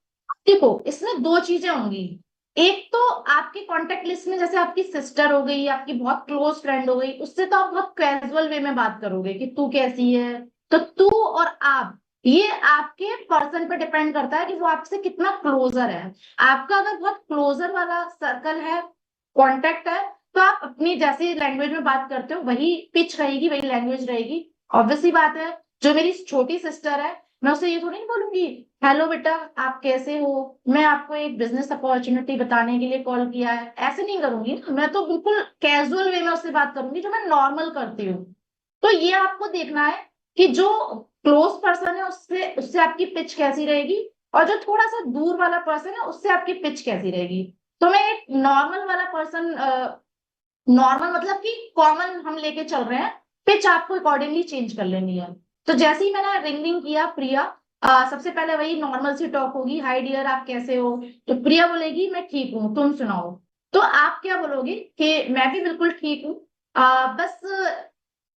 देखो, इसमें दो चीजें होंगी। एक तो आपके कांटेक्ट लिस्ट में जैसे आपकी सिस्टर हो गई, आपकी बहुत क्लोज फ्रेंड हो गई, उससे तो आप बहुत कैजुअल वे में बात करोगे कि तू कैसी है। तो तू और आप, ये आपके पर्सन पे डिपेंड करता है कि वो आपसे कितना क्लोजर है। आपका अगर बहुत क्लोजर वाला सर्कल है, कांटेक्ट है, तो आप अपनी जैसी लैंग्वेज में बात करते हो वही पिच रहेगी, वही लैंग्वेज रहेगी। ऑब्वियसली बात है, जो मेरी छोटी सिस्टर है, मैं उसे ये थोड़ी नहीं बोलूंगी हेलो बेटा आप कैसे हो, मैं आपको एक बिजनेस अपॉर्चुनिटी बताने के लिए कॉल किया है। ऐसे नहीं करूंगी ना, मैं तो बिल्कुल कैजुअल वे में उससे बात करूंगी, जो मैं नॉर्मल करती हूँ। तो ये आपको देखना है कि जो क्लोज पर्सन है उससे उससे आपकी पिच कैसी रहेगी, और जो थोड़ा सा दूर वाला पर्सन है उससे आपकी पिच कैसी रहेगी। तो मैं एक नॉर्मल वाला पर्सन, नॉर्मल मतलब कि कॉमन हम लेके चल रहे हैं, पिच आपको अकॉर्डिंगली चेंज कर लेनी है। तो जैसे ही मैंने रिंग किया प्रिया, सबसे पहले वही नॉर्मल सी टॉक होगी, हाय डियर आप कैसे हो। तो प्रिया बोलेगी मैं ठीक हूँ, तुम सुनाओ। तो आप क्या बोलोगे कि मैं भी बिल्कुल ठीक हूँ, बस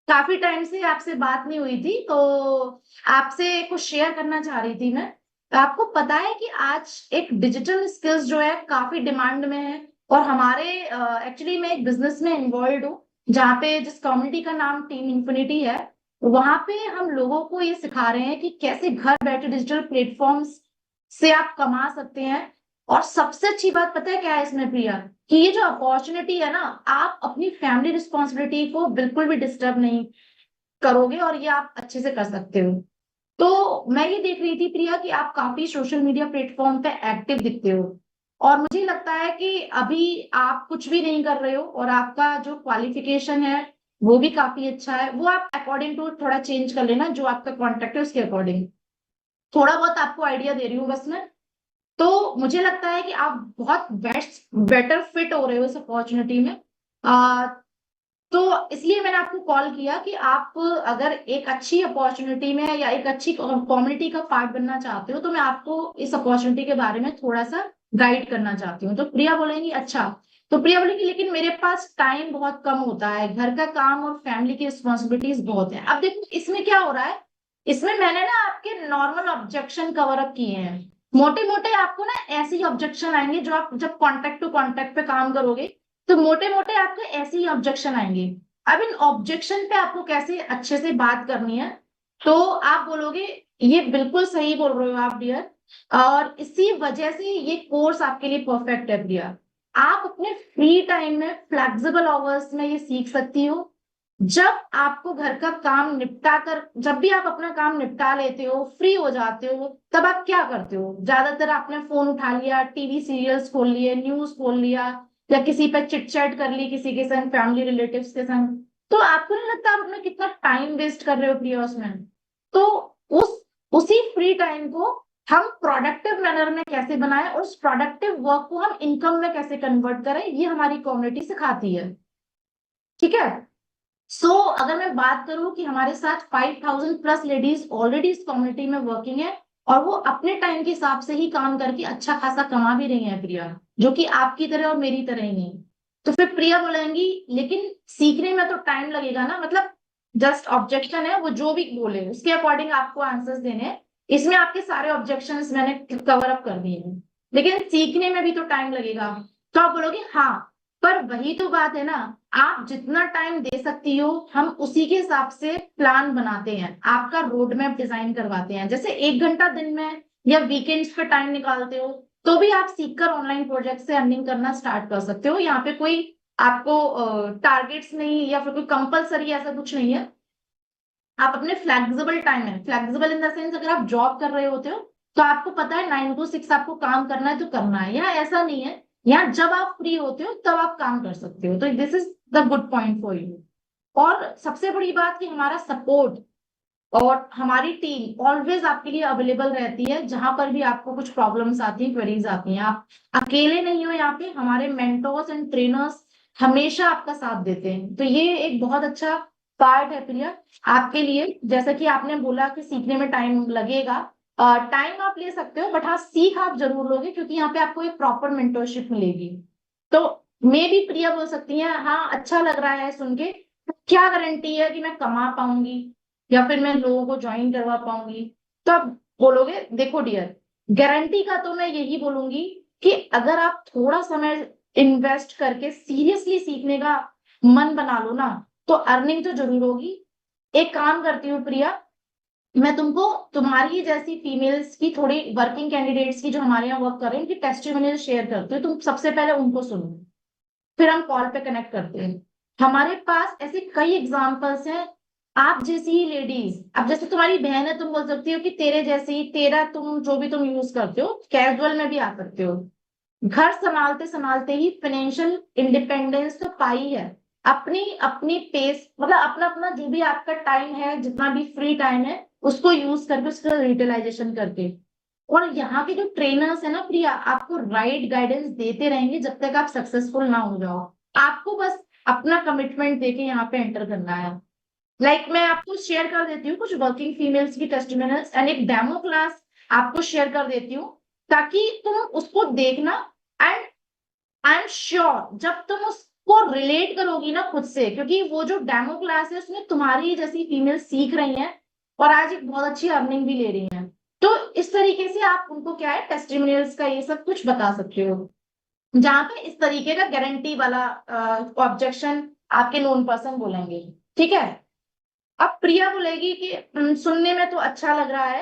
काफी टाइम से आपसे बात नहीं हुई थी, तो आपसे कुछ शेयर करना चाह रही थी मैं। आपको पता है कि आज एक डिजिटल स्किल्स जो है काफी डिमांड में है, और हमारे एक्चुअली मैं एक बिजनेस में इन्वॉल्व हूँ, जहाँ पे जिस कम्युनिटी का नाम टीम इन्फिनिटी है, वहां पे हम लोगों को ये सिखा रहे हैं कि कैसे घर बैठे डिजिटल प्लेटफॉर्म्स से आप कमा सकते हैं। और सबसे अच्छी बात पता है क्या है इसमें प्रिया, कि ये जो अपॉर्चुनिटी है ना, आप अपनी फैमिली रिस्पॉन्सिबिलिटी को बिल्कुल भी डिस्टर्ब नहीं करोगे, और ये आप अच्छे से कर सकते हो। तो मैं ये देख रही थी प्रिया कि आप काफी सोशल मीडिया प्लेटफॉर्म पे एक्टिव दिखते हो, और मुझे लगता है कि अभी आप कुछ भी नहीं कर रहे हो, और आपका जो क्वालिफिकेशन है वो भी काफी अच्छा है। वो आप अकॉर्डिंग टू थोड़ा चेंज कर लेना, जो आपका कॉन्टेक्ट है उसके अकॉर्डिंग। थोड़ा बहुत आपको आइडिया दे रही हूँ बस मैं। तो मुझे लगता है कि आप बहुत बेस्ट बेटर फिट हो रहे हो इस अपॉर्चुनिटी में। तो इसलिए मैंने आपको कॉल किया कि आप अगर एक अच्छी अपॉर्चुनिटी में या एक अच्छी कम्युनिटी का पार्ट बनना चाहते हो, तो मैं आपको इस अपॉर्चुनिटी के बारे में थोड़ा सा गाइड करना चाहती हूँ। तो प्रिया बोलेंगी अच्छा। तो प्रिया बोलेगी लेकिन मेरे पास टाइम बहुत कम होता है, घर का काम और फैमिली की रिस्पॉन्सिबिलिटीज बहुत है। अब देखो इसमें क्या हो रहा है, इसमें मैंने ना आपके नॉर्मल ऑब्जेक्शन कवर अप किए हैं। मोटे मोटे आपको ना ऐसे ही ऑब्जेक्शन आएंगे, जो आप जब कॉन्टेक्ट टू कॉन्टेक्ट पे काम करोगे, तो मोटे मोटे आपके ऐसे ही ऑब्जेक्शन आएंगे। अब इन ऑब्जेक्शन पे आपको कैसे अच्छे से बात करनी है, तो आप बोलोगे ये बिल्कुल सही बोल रहे हो आप डियर, और इसी वजह से ये कोर्स आपके लिए परफेक्ट है प्रिया। आप अपने फ्री टाइम में फ्लेक्सिबल आवर्स में ये सीख सकती हो। जब आपको घर का काम निपटा कर, जब भी आप अपना काम निपटा लेते हो, फ्री हो जाते हो, तब आप क्या करते हो? ज्यादातर आपने फोन उठा लिया, टीवी सीरियल्स खोल लिए, न्यूज खोल लिया, या किसी पे चिट चैट कर ली किसी के संग, फैमिली रिलेटिव्स के संग। तो आपको नहीं लगता आप अपना कितना टाइम वेस्ट कर रहे हो प्रिया उसमें? तो उस उसी फ्री टाइम को हम प्रोडक्टिव मैनर में कैसे बनाएं, और उस प्रोडक्टिव वर्क को हम इनकम में कैसे कन्वर्ट करें, ये हमारी कम्युनिटी सिखाती है। ठीक है। अगर मैं बात करूं कि हमारे साथ 5000 प्लस लेडीज ऑलरेडी इस कम्युनिटी में वर्किंग है, और वो अपने टाइम के हिसाब से ही काम करके अच्छा खासा कमा भी रही है प्रिया, जो कि आपकी तरह और मेरी तरह ही नहीं। तो फिर प्रिया बोलेंगी लेकिन सीखने में तो टाइम लगेगा ना, मतलब जस्ट ऑब्जेक्शन है, वो जो भी बोले उसके अकॉर्डिंग आपको आंसर्स देने हैं। इसमें आपके सारे ऑब्जेक्शंस मैंने कवर अप कर दिए हैं, लेकिन सीखने में भी तो टाइम लगेगा। तो आप बोलोगे हाँ, पर वही तो बात है ना, आप जितना टाइम दे सकती हो हम उसी के हिसाब से प्लान बनाते हैं, आपका रोड मैप डिजाइन करवाते हैं। जैसे 1 घंटा दिन में या वीकेंड्स पे टाइम निकालते हो, तो भी आप सीखकर ऑनलाइन प्रोजेक्ट से अर्निंग करना स्टार्ट कर सकते हो। यहाँ पे कोई आपको टारगेट्स नहीं या फिर कोई कंपलसरी ऐसा कुछ नहीं है। आप अपने फ्लेक्सिबल टाइम है, फ्लेक्सिबल इन द सेंस अगर आप जॉब कर रहे होते हो तो आपको पता है 9 to 6 आपको काम करना है तो करना है। यहाँ ऐसा नहीं है, यहाँ जब आप फ्री होते हो तब आप काम कर सकते हो। तो this is the good point for you. और सबसे बड़ी बात कि हमारा सपोर्ट और हमारी टीम ऑलवेज आपके लिए अवेलेबल रहती है, जहां पर भी आपको कुछ प्रॉब्लम्स आती हैं, क्वेरीज आती हैं। आप अकेले नहीं हो यहाँ पे, हमारे मेंटोर्स एंड ट्रेनर्स हमेशा आपका साथ देते हैं। तो ये एक बहुत अच्छा पार्ट है प्रिया आपके लिए। जैसा कि आपने बोला कि सीखने में टाइम लगेगा, टाइम आप ले सकते हो, बट हाँ सीख आप जरूर लोगे, क्योंकि यहाँ पे आपको एक प्रॉपर मेंटोरशिप मिलेगी। तो मे भी प्रिया बोल सकती है हाँ अच्छा लग रहा है सुन के, क्या गारंटी है कि मैं कमा पाऊंगी या फिर मैं लोगों को ज्वाइन करवा पाऊंगी। तो आप बोलोगे देखो डियर, गारंटी का तो मैं यही बोलूंगी कि अगर आप थोड़ा समय इन्वेस्ट करके सीरियसली सीखने का मन बना लो ना, तो अर्निंग तो जरूर होगी। एक काम करती हूँ प्रिया, मैं तुमको तुम्हारी जैसी फीमेल्स की, थोड़ी वर्किंग कैंडिडेट्स की जो हमारे यहाँ वर्क कर रहे हैं, उनकी टेस्टिमोनियल शेयर करती हूँ। तुम सबसे पहले उनको सुनो, फिर हम कॉल पे कनेक्ट करते हैं। हमारे पास ऐसे कई एग्जांपल्स हैं। आप जैसी ही लेडीज, अब जैसे तुम्हारी बहन है, तुम बोल सकती हो कि तेरे जैसी, तेरा तुम जो भी तुम यूज करते हो कैजुअल में भी आ सकते हो। घर संभालते संभालते ही फाइनेंशियल इंडिपेंडेंस तो पाई है। अपनी अपनी पेस, मतलब अपना अपना जो भी आपका टाइम है, जितना भी फ्री टाइम है उसको यूज करके, उसका यूटिलाइजेशन करके। और यहाँ के जो ट्रेनर्स है ना प्रिया, आपको राइट गाइडेंस देते रहेंगे जब तक आप सक्सेसफुल ना हो जाओ। आपको बस अपना कमिटमेंट देके यहाँ पे एंटर करना है। मैं आपको शेयर कर देती हूँ कुछ वर्किंग फीमेल्स की टेस्टिमोनियल्स एंड एक डेमो क्लास आपको शेयर कर देती हूँ, ताकि तुम उसको देखना। एंड आई एम श्योर जब तुम उसको रिलेट करोगी ना खुद से, क्योंकि वो जो डेमो क्लास है उसमें तुम्हारी जैसी फीमेल सीख रही हैं और आज एक बहुत अच्छी अर्निंग भी ले रही हैं। तो इस तरीके से आप उनको क्या है, टेस्टिमोनियल्स का ये सब कुछ बता सकते हो, जहां पे इस तरीके का गारंटी वाला ऑब्जेक्शन आपके नोन पर्सन बोलेंगे। ठीक है। अब प्रिया बोलेगी कि सुनने में तो अच्छा लग रहा है,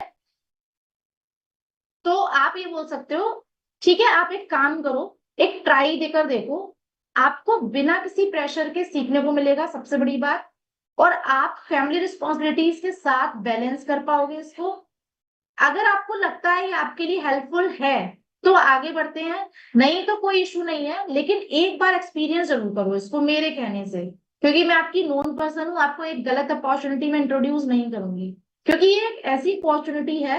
तो आप ये बोल सकते हो ठीक है, आप एक काम करो, एक ट्राई देकर देखो। आपको बिना किसी प्रेशर के सीखने को मिलेगा, सबसे बड़ी बात। और आप फैमिली रिस्पॉन्सिबिलिटीज के साथ बैलेंस कर पाओगे इसको। अगर आपको लगता है ये आपके लिए हेल्पफुल है तो आगे बढ़ते हैं, नहीं तो कोई इशू नहीं है। लेकिन एक बार एक्सपीरियंस जरूर करो इसको मेरे कहने से, क्योंकि मैं आपकी नोन पर्सन हूँ, आपको एक गलत अपॉर्चुनिटी में इंट्रोड्यूस नहीं करूंगी। क्योंकि ये एक ऐसी अपॉर्चुनिटी है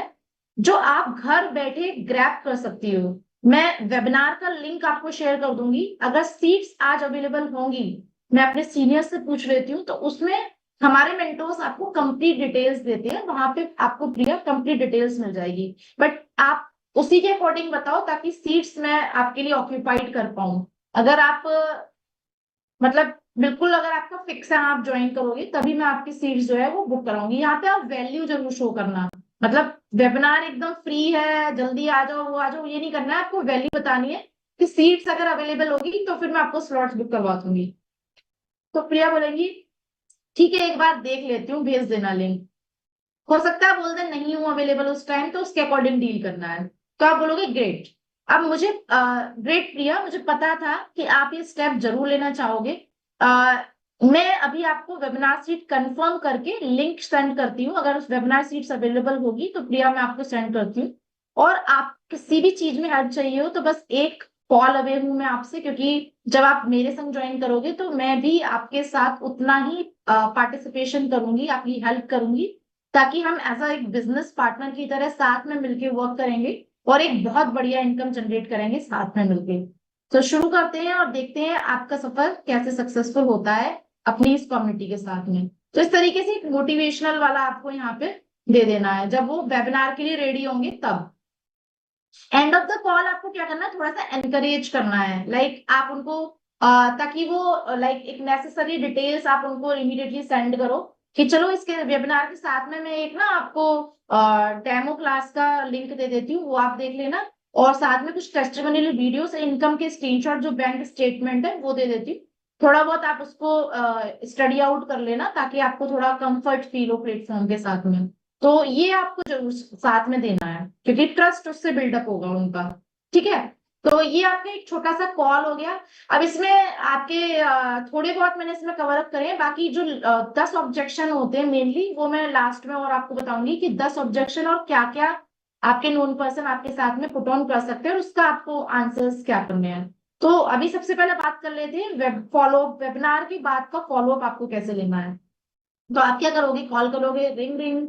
जो आप घर बैठे ग्रैब कर सकती हो। मैं वेबिनार का लिंक आपको शेयर कर दूंगी, अगर सीट्स आज अवेलेबल होंगी, मैं अपने सीनियर से पूछ लेती हूँ, तो उसमें हमारे मेंटोर्स आपको कंप्लीट डिटेल्स देते हैं, वहां पे आपको प्रिया कंप्लीट डिटेल्स मिल जाएगी। बट आप उसी के अकॉर्डिंग बताओ, ताकि सीट्स मैं आपके लिए ऑक्यूपाइड कर पाऊं। अगर आप मतलब बिल्कुल अगर आपका फिक्स है आप ज्वाइन करोगे, तभी मैं आपकी सीट्स जो है वो बुक कराऊंगी। यहाँ पे आप वैल्यू जरूर शो करना, मतलब वेबिनार एकदम फ्री है जल्दी आ जाओ वो आ जाओ ये नहीं करना है, आपको वैल्यू बतानी है कि सीट्स अगर अवेलेबल होगी तो फिर मैं आपको स्लॉट्स बुक करवा दूंगी। तो प्रिया बोलेंगी ठीक है, एक बार देख लेती हूँ, भेज देना लिंक। हो सकता है बोल दे नहीं हूँ अवेलेबल उस टाइम, तो उसके अकॉर्डिंग डील करना है। तो आप बोलोगे ग्रेट। अब मुझे ग्रेट प्रिया, मुझे पता था कि आप ये स्टेप जरूर लेना चाहोगे। मैं अभी आपको वेबिनार सीट कंफर्म करके लिंक सेंड करती हूँ। अगर उस वेबिनार सीट्स अवेलेबल होगी तो प्रिया मैं आपको सेंड करती हूँ। और आप किसी भी चीज में हेल्प चाहिए हो तो बस एक कॉल अवे हूँ मैं आपसे, क्योंकि जब आप मेरे संग ज्वाइन करोगे तो मैं भी आपके साथ उतना ही पार्टिसिपेशन करूंगी, आपकी हेल्प करूंगी, ताकि हम एज अ एक बिजनेस पार्टनर की तरह साथ में मिलकर वर्क करेंगे और एक बहुत बढ़िया इनकम जनरेट करेंगे साथ में मिलके। तो शुरू करते हैं और देखते हैं आपका सफर कैसे सक्सेसफुल होता है अपनी इस कम्युनिटी के साथ में। तो इस तरीके से एक मोटिवेशनल वाला आपको यहाँ पे दे देना है जब वो वेबिनार के लिए रेडी होंगे तब। एंड ऑफ द कॉल आपको क्या करना है, थोड़ा सा एनकरेज करना है, लाइक आप उनको ताकि वो लाइक एक नेसेसरी डिटेल्स आप उनको इमीडिएटली सेंड करो कि चलो इसके वेबिनार के साथ में मैं एक ना आपको डेमो क्लास का लिंक दे देती हूँ, वो आप देख लेना, और साथ में कुछ टेस्टिमोनियल वीडियोस, इनकम के स्क्रीनशॉट, जो बैंक स्टेटमेंट है वो दे देती हूँ। थोड़ा बहुत आप उसको स्टडी आउट कर लेना ताकि आपको थोड़ा कंफर्ट फील हो प्लेटफॉर्म के साथ में। तो ये आपको जरूर साथ में देना है क्योंकि ट्रस्ट उससे बिल्डअप होगा उनका। ठीक है, तो ये आपका एक छोटा सा कॉल हो गया। अब इसमें आपके थोड़े बहुत मैंने इसमें कवर अप करे हैं, बाकी जो 10 ऑब्जेक्शन होते हैं मेनली वो मैं लास्ट में और आपको बताऊंगी कि 10 ऑब्जेक्शन और क्या क्या आपके नोन पर्सन आपके साथ में पुट ऑन कर सकते हैं और उसका आपको आंसर्स क्या करने हैं। तो अभी सबसे पहले बात कर लेते हैं वेबिनार की बात का फॉलो अप आपको कैसे लेना है। तो आप क्या करोगे, कॉल करोगे, रिंग रिंग,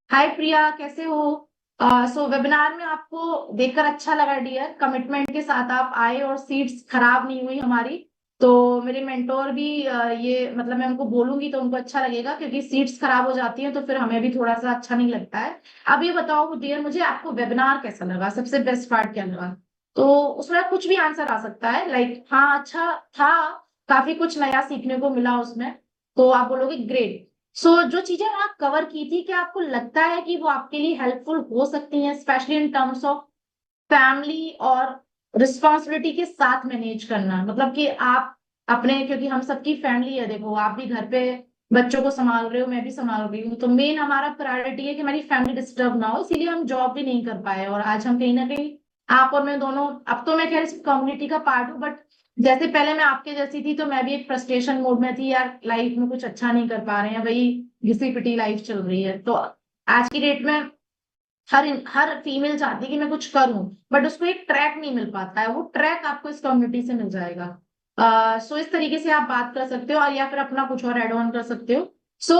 हाय प्रिया कैसे हो। सो वेबिनार में आपको देखकर अच्छा लगा डियर, कमिटमेंट के साथ आप आए और सीट्स खराब नहीं हुई हमारी। तो मेरे मेंटोर भी ये मतलब मैं उनको बोलूंगी तो उनको अच्छा लगेगा, क्योंकि सीट्स खराब हो जाती हैं तो फिर हमें भी थोड़ा सा अच्छा नहीं लगता है। अब ये बताओ डियर, मुझे आपको वेबिनार कैसा लगा, सबसे बेस्ट पार्ट क्या लगा। तो उसमें कुछ भी आंसर आ सकता है, लाइक हाँ अच्छा था, काफी कुछ नया सीखने को मिला उसमें, तो आप बोलोगे ग्रेट। जो चीजें आप कवर की थी, क्या आपको लगता है कि वो आपके लिए हेल्पफुल हो सकती हैं, specially in terms of family और रिस्पॉन्सिबिलिटी के साथ मैनेज करना, मतलब कि आप अपने, क्योंकि हम सबकी फैमिली है, देखो आप भी घर पे बच्चों को संभाल रहे हो, मैं भी संभाल रही हूँ, तो मेन हमारा प्रायोरिटी है कि हमारी फैमिली डिस्टर्ब ना हो, इसीलिए हम जॉब भी नहीं कर पाए और आज हम कहीं ना कहीं, आप और मैं दोनों, अब तो मैं खैर इस कम्युनिटी का पार्ट हूँ, बट जैसे पहले मैं आपके जैसी थी तो मैं भी एक फ्रस्ट्रेशन मोड में थी यार, लाइफ में कुछ अच्छा नहीं कर पा रहे हैं भाई, घिसी पिटी लाइफ चल रही है। तो आज की डेट में हर हर फीमेल चाहती है कि मैं कुछ करूं, बट उसको एक ट्रैक नहीं मिल पाता है, वो ट्रैक आपको इस कम्युनिटी से मिल जाएगा। सो इस तरीके से आप बात कर सकते हो, और या फिर अपना कुछ और एड ऑन कर सकते हो। सो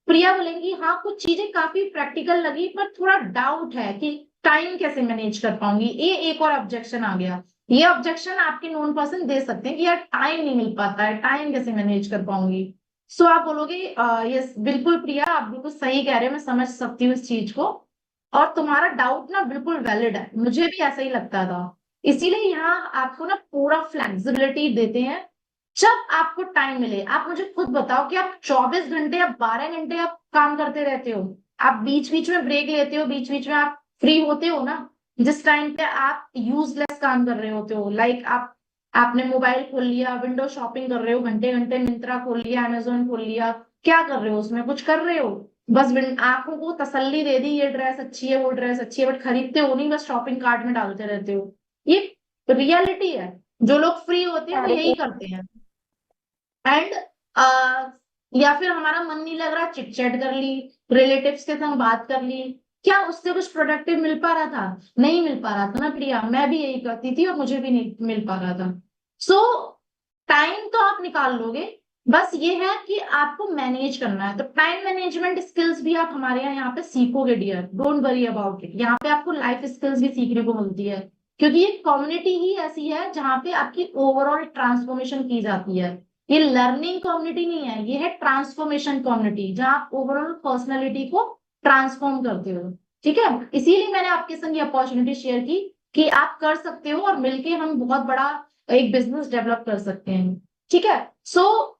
प्रिया बोलेंगी हाँ कुछ चीजें काफी प्रैक्टिकल लगी, पर थोड़ा डाउट है कि टाइम कैसे मैनेज कर पाऊंगी, ये एक और ऑब्जेक्शन आ गया। ये ऑब्जेक्शन आपके नॉन पर्सन दे सकते हैं कि यार टाइम नहीं मिल पाता है, टाइम कैसे मैनेज कर पाऊंगी। सो आप बोलोगे यस बिल्कुल प्रिया, आप बिल्कुल सही कह रहे हो, मैं समझ सकती हूँ इस चीज को, और तुम्हारा डाउट ना बिल्कुल वैलिड है, मुझे भी ऐसा ही लगता था। इसीलिए यहाँ आपको ना पूरा फ्लेक्सिबिलिटी देते हैं, जब आपको टाइम मिले। आप मुझे खुद बताओ कि आप 24 घंटे या 12 घंटे आप काम करते रहते हो, आप बीच बीच में ब्रेक लेते हो, बीच बीच में आप फ्री होते हो ना, जिस टाइम पे आप यूजलेस काम कर रहे होते हो, लाइक आपने मोबाइल खोल लिया, विंडो शॉपिंग कर रहे हो घंटे घंटे, मिंत्रा खोल लिया, अमेजोन खोल लिया, क्या कर रहे हो उसमें, कुछ कर रहे हो, बस आंखों को तसल्ली दे दी ये ड्रेस अच्छी है वो ड्रेस अच्छी है, बट खरीदते हो नहीं, बस शॉपिंग कार्ट में डालते रहते हो। ये रियलिटी है, जो लोग फ्री होते हैं वो reality यही करते हैं। एंड या फिर हमारा मन नहीं लग रहा, चिट चैट कर ली, रिलेटिव्स के संग बात कर ली, क्या उससे कुछ प्रोडक्टिव मिल पा रहा था, नहीं मिल पा रहा था ना प्रिया, मैं भी यही करती थी और मुझे भी नहीं मिल पा रहा था। सो टाइम तो आप निकाल लोगे, बस ये है कि आपको मैनेज करना है, तो टाइम मैनेजमेंट स्किल्स भी आप हमारे यहाँ पे सीखोगे dear, don't worry about it, यहाँ पे आपको लाइफ स्किल्स भी सीखने को मिलती है, क्योंकि ये कम्युनिटी ही ऐसी है जहाँ पे आपकी ओवरऑल ट्रांसफॉर्मेशन की जाती है। ये लर्निंग कम्युनिटी नहीं है, ये है ट्रांसफॉर्मेशन कम्युनिटी, जहाँ आप ओवरऑल पर्सनैलिटी को ट्रांसफॉर्म करते हो। ठीक है, इसीलिए मैंने आपके संग ये अपॉर्चुनिटी शेयर की कि आप कर सकते हो और मिलके हम बहुत बड़ा एक बिजनेस डेवलप कर सकते हैं। ठीक है, सो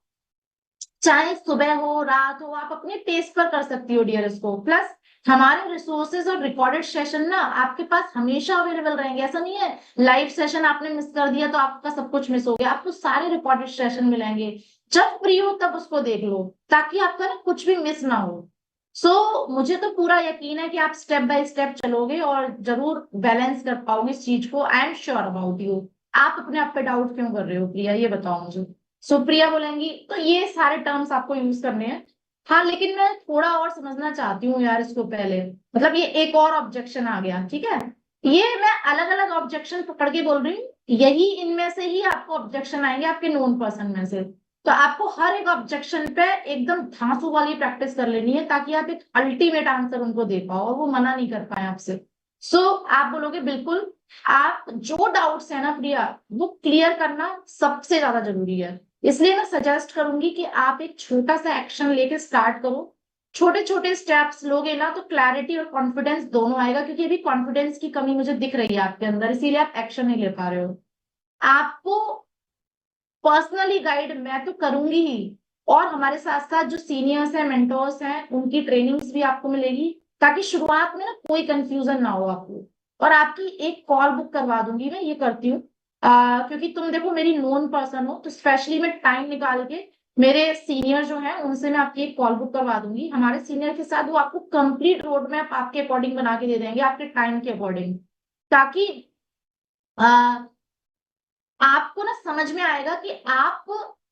चाहे सुबह हो रात हो, आप अपने पेस पर कर सकती हो डियर इसको, प्लस हमारे रिसोर्सेज और रिकॉर्डेड सेशन ना आपके पास हमेशा अवेलेबल रहेंगे, ऐसा नहीं है लाइव सेशन आपने मिस कर दिया तो आपका सब कुछ मिस हो गया, आपको सारे रिकॉर्डेड सेशन मिलेंगे, जब फ्री हो तब उसको देख लो, ताकि आपका ना कुछ भी मिस ना हो। मुझे तो पूरा यकीन है कि आप स्टेप बाय स्टेप चलोगे और जरूर बैलेंस कर पाओगे इस चीज को, I am sure about you. आप अपने आप पे डाउट क्यों कर रहे हो प्रिया, ये बताओ मुझे। सुप्रिया बोलेंगी तो ये सारे टर्म्स आपको यूज करने हैं। हाँ लेकिन मैं थोड़ा और समझना चाहती हूँ यार इसको पहले, मतलब ये एक और ऑब्जेक्शन आ गया, ठीक है, ये मैं अलग अलग ऑब्जेक्शन पकड़ के बोल रही हूँ, यही इनमें से ही आपको ऑब्जेक्शन आएंगे आपके नोन पर्सन में से, तो आपको हर एक ऑब्जेक्शन पे एकदम धांसू वाली प्रैक्टिस कर लेनी है, ताकि आप एक अल्टीमेट आंसर उनको दे पाओ और वो मना नहीं कर पाए आपसे। आप बोलोगे बिल्कुल, आप जो डाउट्स है ना प्रिया, वो क्लियर करना सबसे ज्यादा जरूरी है, इसलिए मैं सजेस्ट करूंगी कि आप एक छोटा सा एक्शन लेके स्टार्ट करो, छोटे छोटे स्टेप्स लोगे ना तो क्लैरिटी और कॉन्फिडेंस दोनों आएगा, क्योंकि अभी कॉन्फिडेंस की कमी मुझे दिख रही है आपके अंदर, इसीलिए आप एक्शन नहीं ले पा रहे हो। आपको पर्सनली गाइड मैं तो करूंगी ही, और हमारे साथ साथ जो सीनियर्स हैं, मेंटोर्स हैं, उनकी ट्रेनिंग्स भी आपको मिलेगी, ताकि शुरुआत में ना कोई कंफ्यूजन ना हो आपको। और आपकी एक कॉल बुक करवा दूंगी, मैं ये करती हूँ क्योंकि तुम देखो मेरी नोन पर्सन हो, तो स्पेशली मैं टाइम निकाल के मेरे सीनियर जो हैं उनसे मैं आपकी एक कॉल बुक करवा दूंगी। हमारे सीनियर के साथ वो आपको कंप्लीट रोड मैप आपके अकॉर्डिंग बना के दे देंगे, आपके टाइम के अकॉर्डिंग, ताकि आपको ना समझ में आएगा कि आप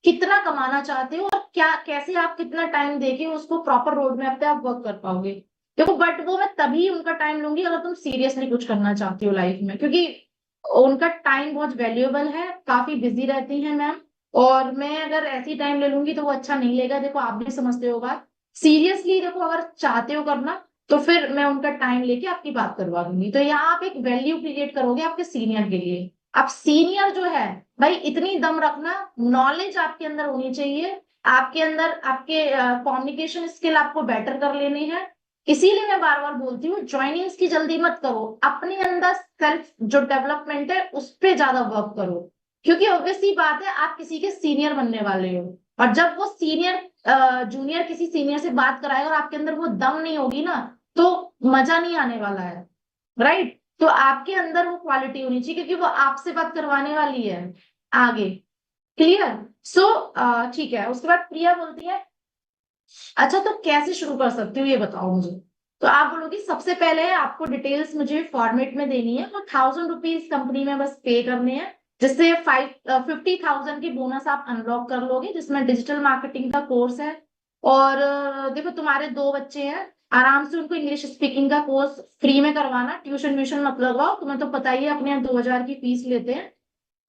कितना कमाना चाहते हो और क्या कैसे आप कितना टाइम देके उसको प्रॉपर रोड मैप पे आप वर्क कर पाओगे। देखो बट वो मैं तभी उनका टाइम लूंगी अगर तुम सीरियसली कुछ करना चाहती हो लाइफ में, क्योंकि उनका टाइम बहुत वैल्यूएबल है, काफी बिजी रहती हैं मैम। और मैं अगर ऐसी टाइम ले लूंगी तो वो अच्छा नहीं लेगा, देखो आप भी समझते हो बात। सीरियसली देखो अगर चाहते हो करना तो फिर मैं उनका टाइम लेके आपकी बात करवा दूंगी। तो यहाँ आप एक वैल्यू क्रिएट करोगे आपके सीनियर के लिए। अब सीनियर जो है भाई, इतनी दम रखना, नॉलेज आपके अंदर होनी चाहिए, आपके अंदर आपके कम्युनिकेशन स्किल आपको बेटर कर लेने हैं। इसीलिए मैं बार बार बोलती हूँ ज्वाइनिंग्स की जल्दी मत करो, अपने अंदर सेल्फ जो डेवलपमेंट है उस पे ज्यादा वर्क करो, क्योंकि ऑब्वियसली बात है आप किसी के सीनियर बनने वाले हो। और जब वो सीनियर जूनियर किसी सीनियर से बात कराएगा और आपके अंदर वो दम नहीं होगी ना, तो मजा नहीं आने वाला है, राइट। तो आपके अंदर वो क्वालिटी होनी चाहिए, क्योंकि वो आपसे बात करवाने वाली है आगे। क्लियर। सो ठीक है, उसके बाद प्रिया बोलती है अच्छा तो कैसे शुरू कर सकती हूँ ये बताओ मुझे। तो आप बोलोगी सबसे पहले आपको डिटेल्स मुझे फॉर्मेट में देनी है, वो 1000 रुपीज कंपनी में बस पे करने हैं, जिससे 50,000 की बोनस आप अनलॉक कर लोगे, जिसमें डिजिटल मार्केटिंग का कोर्स है। और देखो तुम्हारे 2 बच्चे हैं, आराम से उनको इंग्लिश स्पीकिंग का कोर्स फ्री में करवाना, ट्यूशन व्यूशन मत लगवाओ, तुम्हें तो पता ही है अपने यहाँ 2,000 की फीस लेते हैं।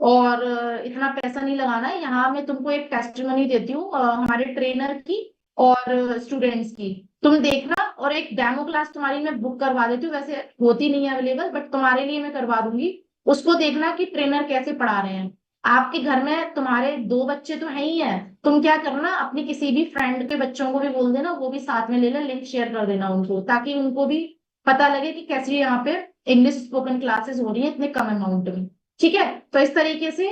और इतना पैसा नहीं लगाना है। यहाँ मैं तुमको एक टेस्टिमनी देती हूँ हमारे ट्रेनर की और स्टूडेंट्स की, तुम देखना। और एक डेमो क्लास तुम्हारी मैं बुक करवा देती हूँ, वैसे होती नहीं है अवेलेबल, बट तुम्हारे लिए मैं करवा दूंगी। उसको देखना कि ट्रेनर कैसे पढ़ा रहे हैं। आपके घर में तुम्हारे 2 बच्चे तो है ही है, तुम क्या करना अपनी किसी भी फ्रेंड के बच्चों को भी बोल देना, वो भी साथ में ले लेना, लिंक शेयर कर देना उनको, ताकि उनको भी पता लगे कि कैसे यहाँ पे इंग्लिश स्पोकन क्लासेस हो रही है इतने कम अमाउंट में। ठीक है। तो इस तरीके से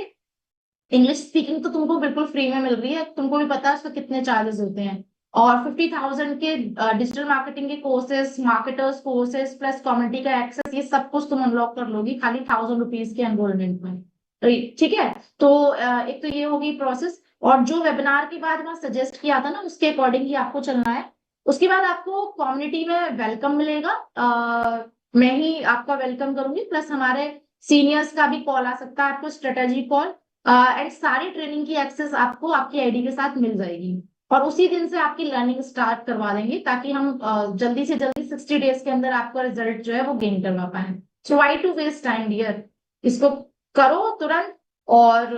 इंग्लिश स्पीकिंग तो तुमको बिल्कुल फ्री में मिल रही है, तुमको भी पता है उसके कितने चार्जेस होते हैं। और 50,000 के डिजिटल मार्केटिंग के courses, marketers courses plus community का एक्सेस, ये सब कुछ तुम अनलॉक कर लोगी खाली 1000 रुपीज के एनरोलमेंट में। तो ठीक है। तो एक तो ये होगी प्रोसेस। और जो वेबिनार के बाद मैं सजेस्ट किया था ना उसके अकॉर्डिंग ही आपको चलना है। उसके बाद आपको कम्युनिटी में वेलकम मिलेगा, मैं ही आपका वेलकम करूंगी, प्लस हमारे सीनियर्स का भी कॉल आ सकता है आपको, स्ट्रेटेजी कॉल। एंड सारी ट्रेनिंग की एक्सेस आपको आपकी आईडी के साथ मिल जाएगी। और उसी दिन से आपकी लर्निंग स्टार्ट करवा देंगे, ताकि हम जल्दी से जल्दी 60 डेज के अंदर आपका रिजल्ट जो है वो गेन करवा पाए। So why to waste time dear, इसको करो तुरंत। और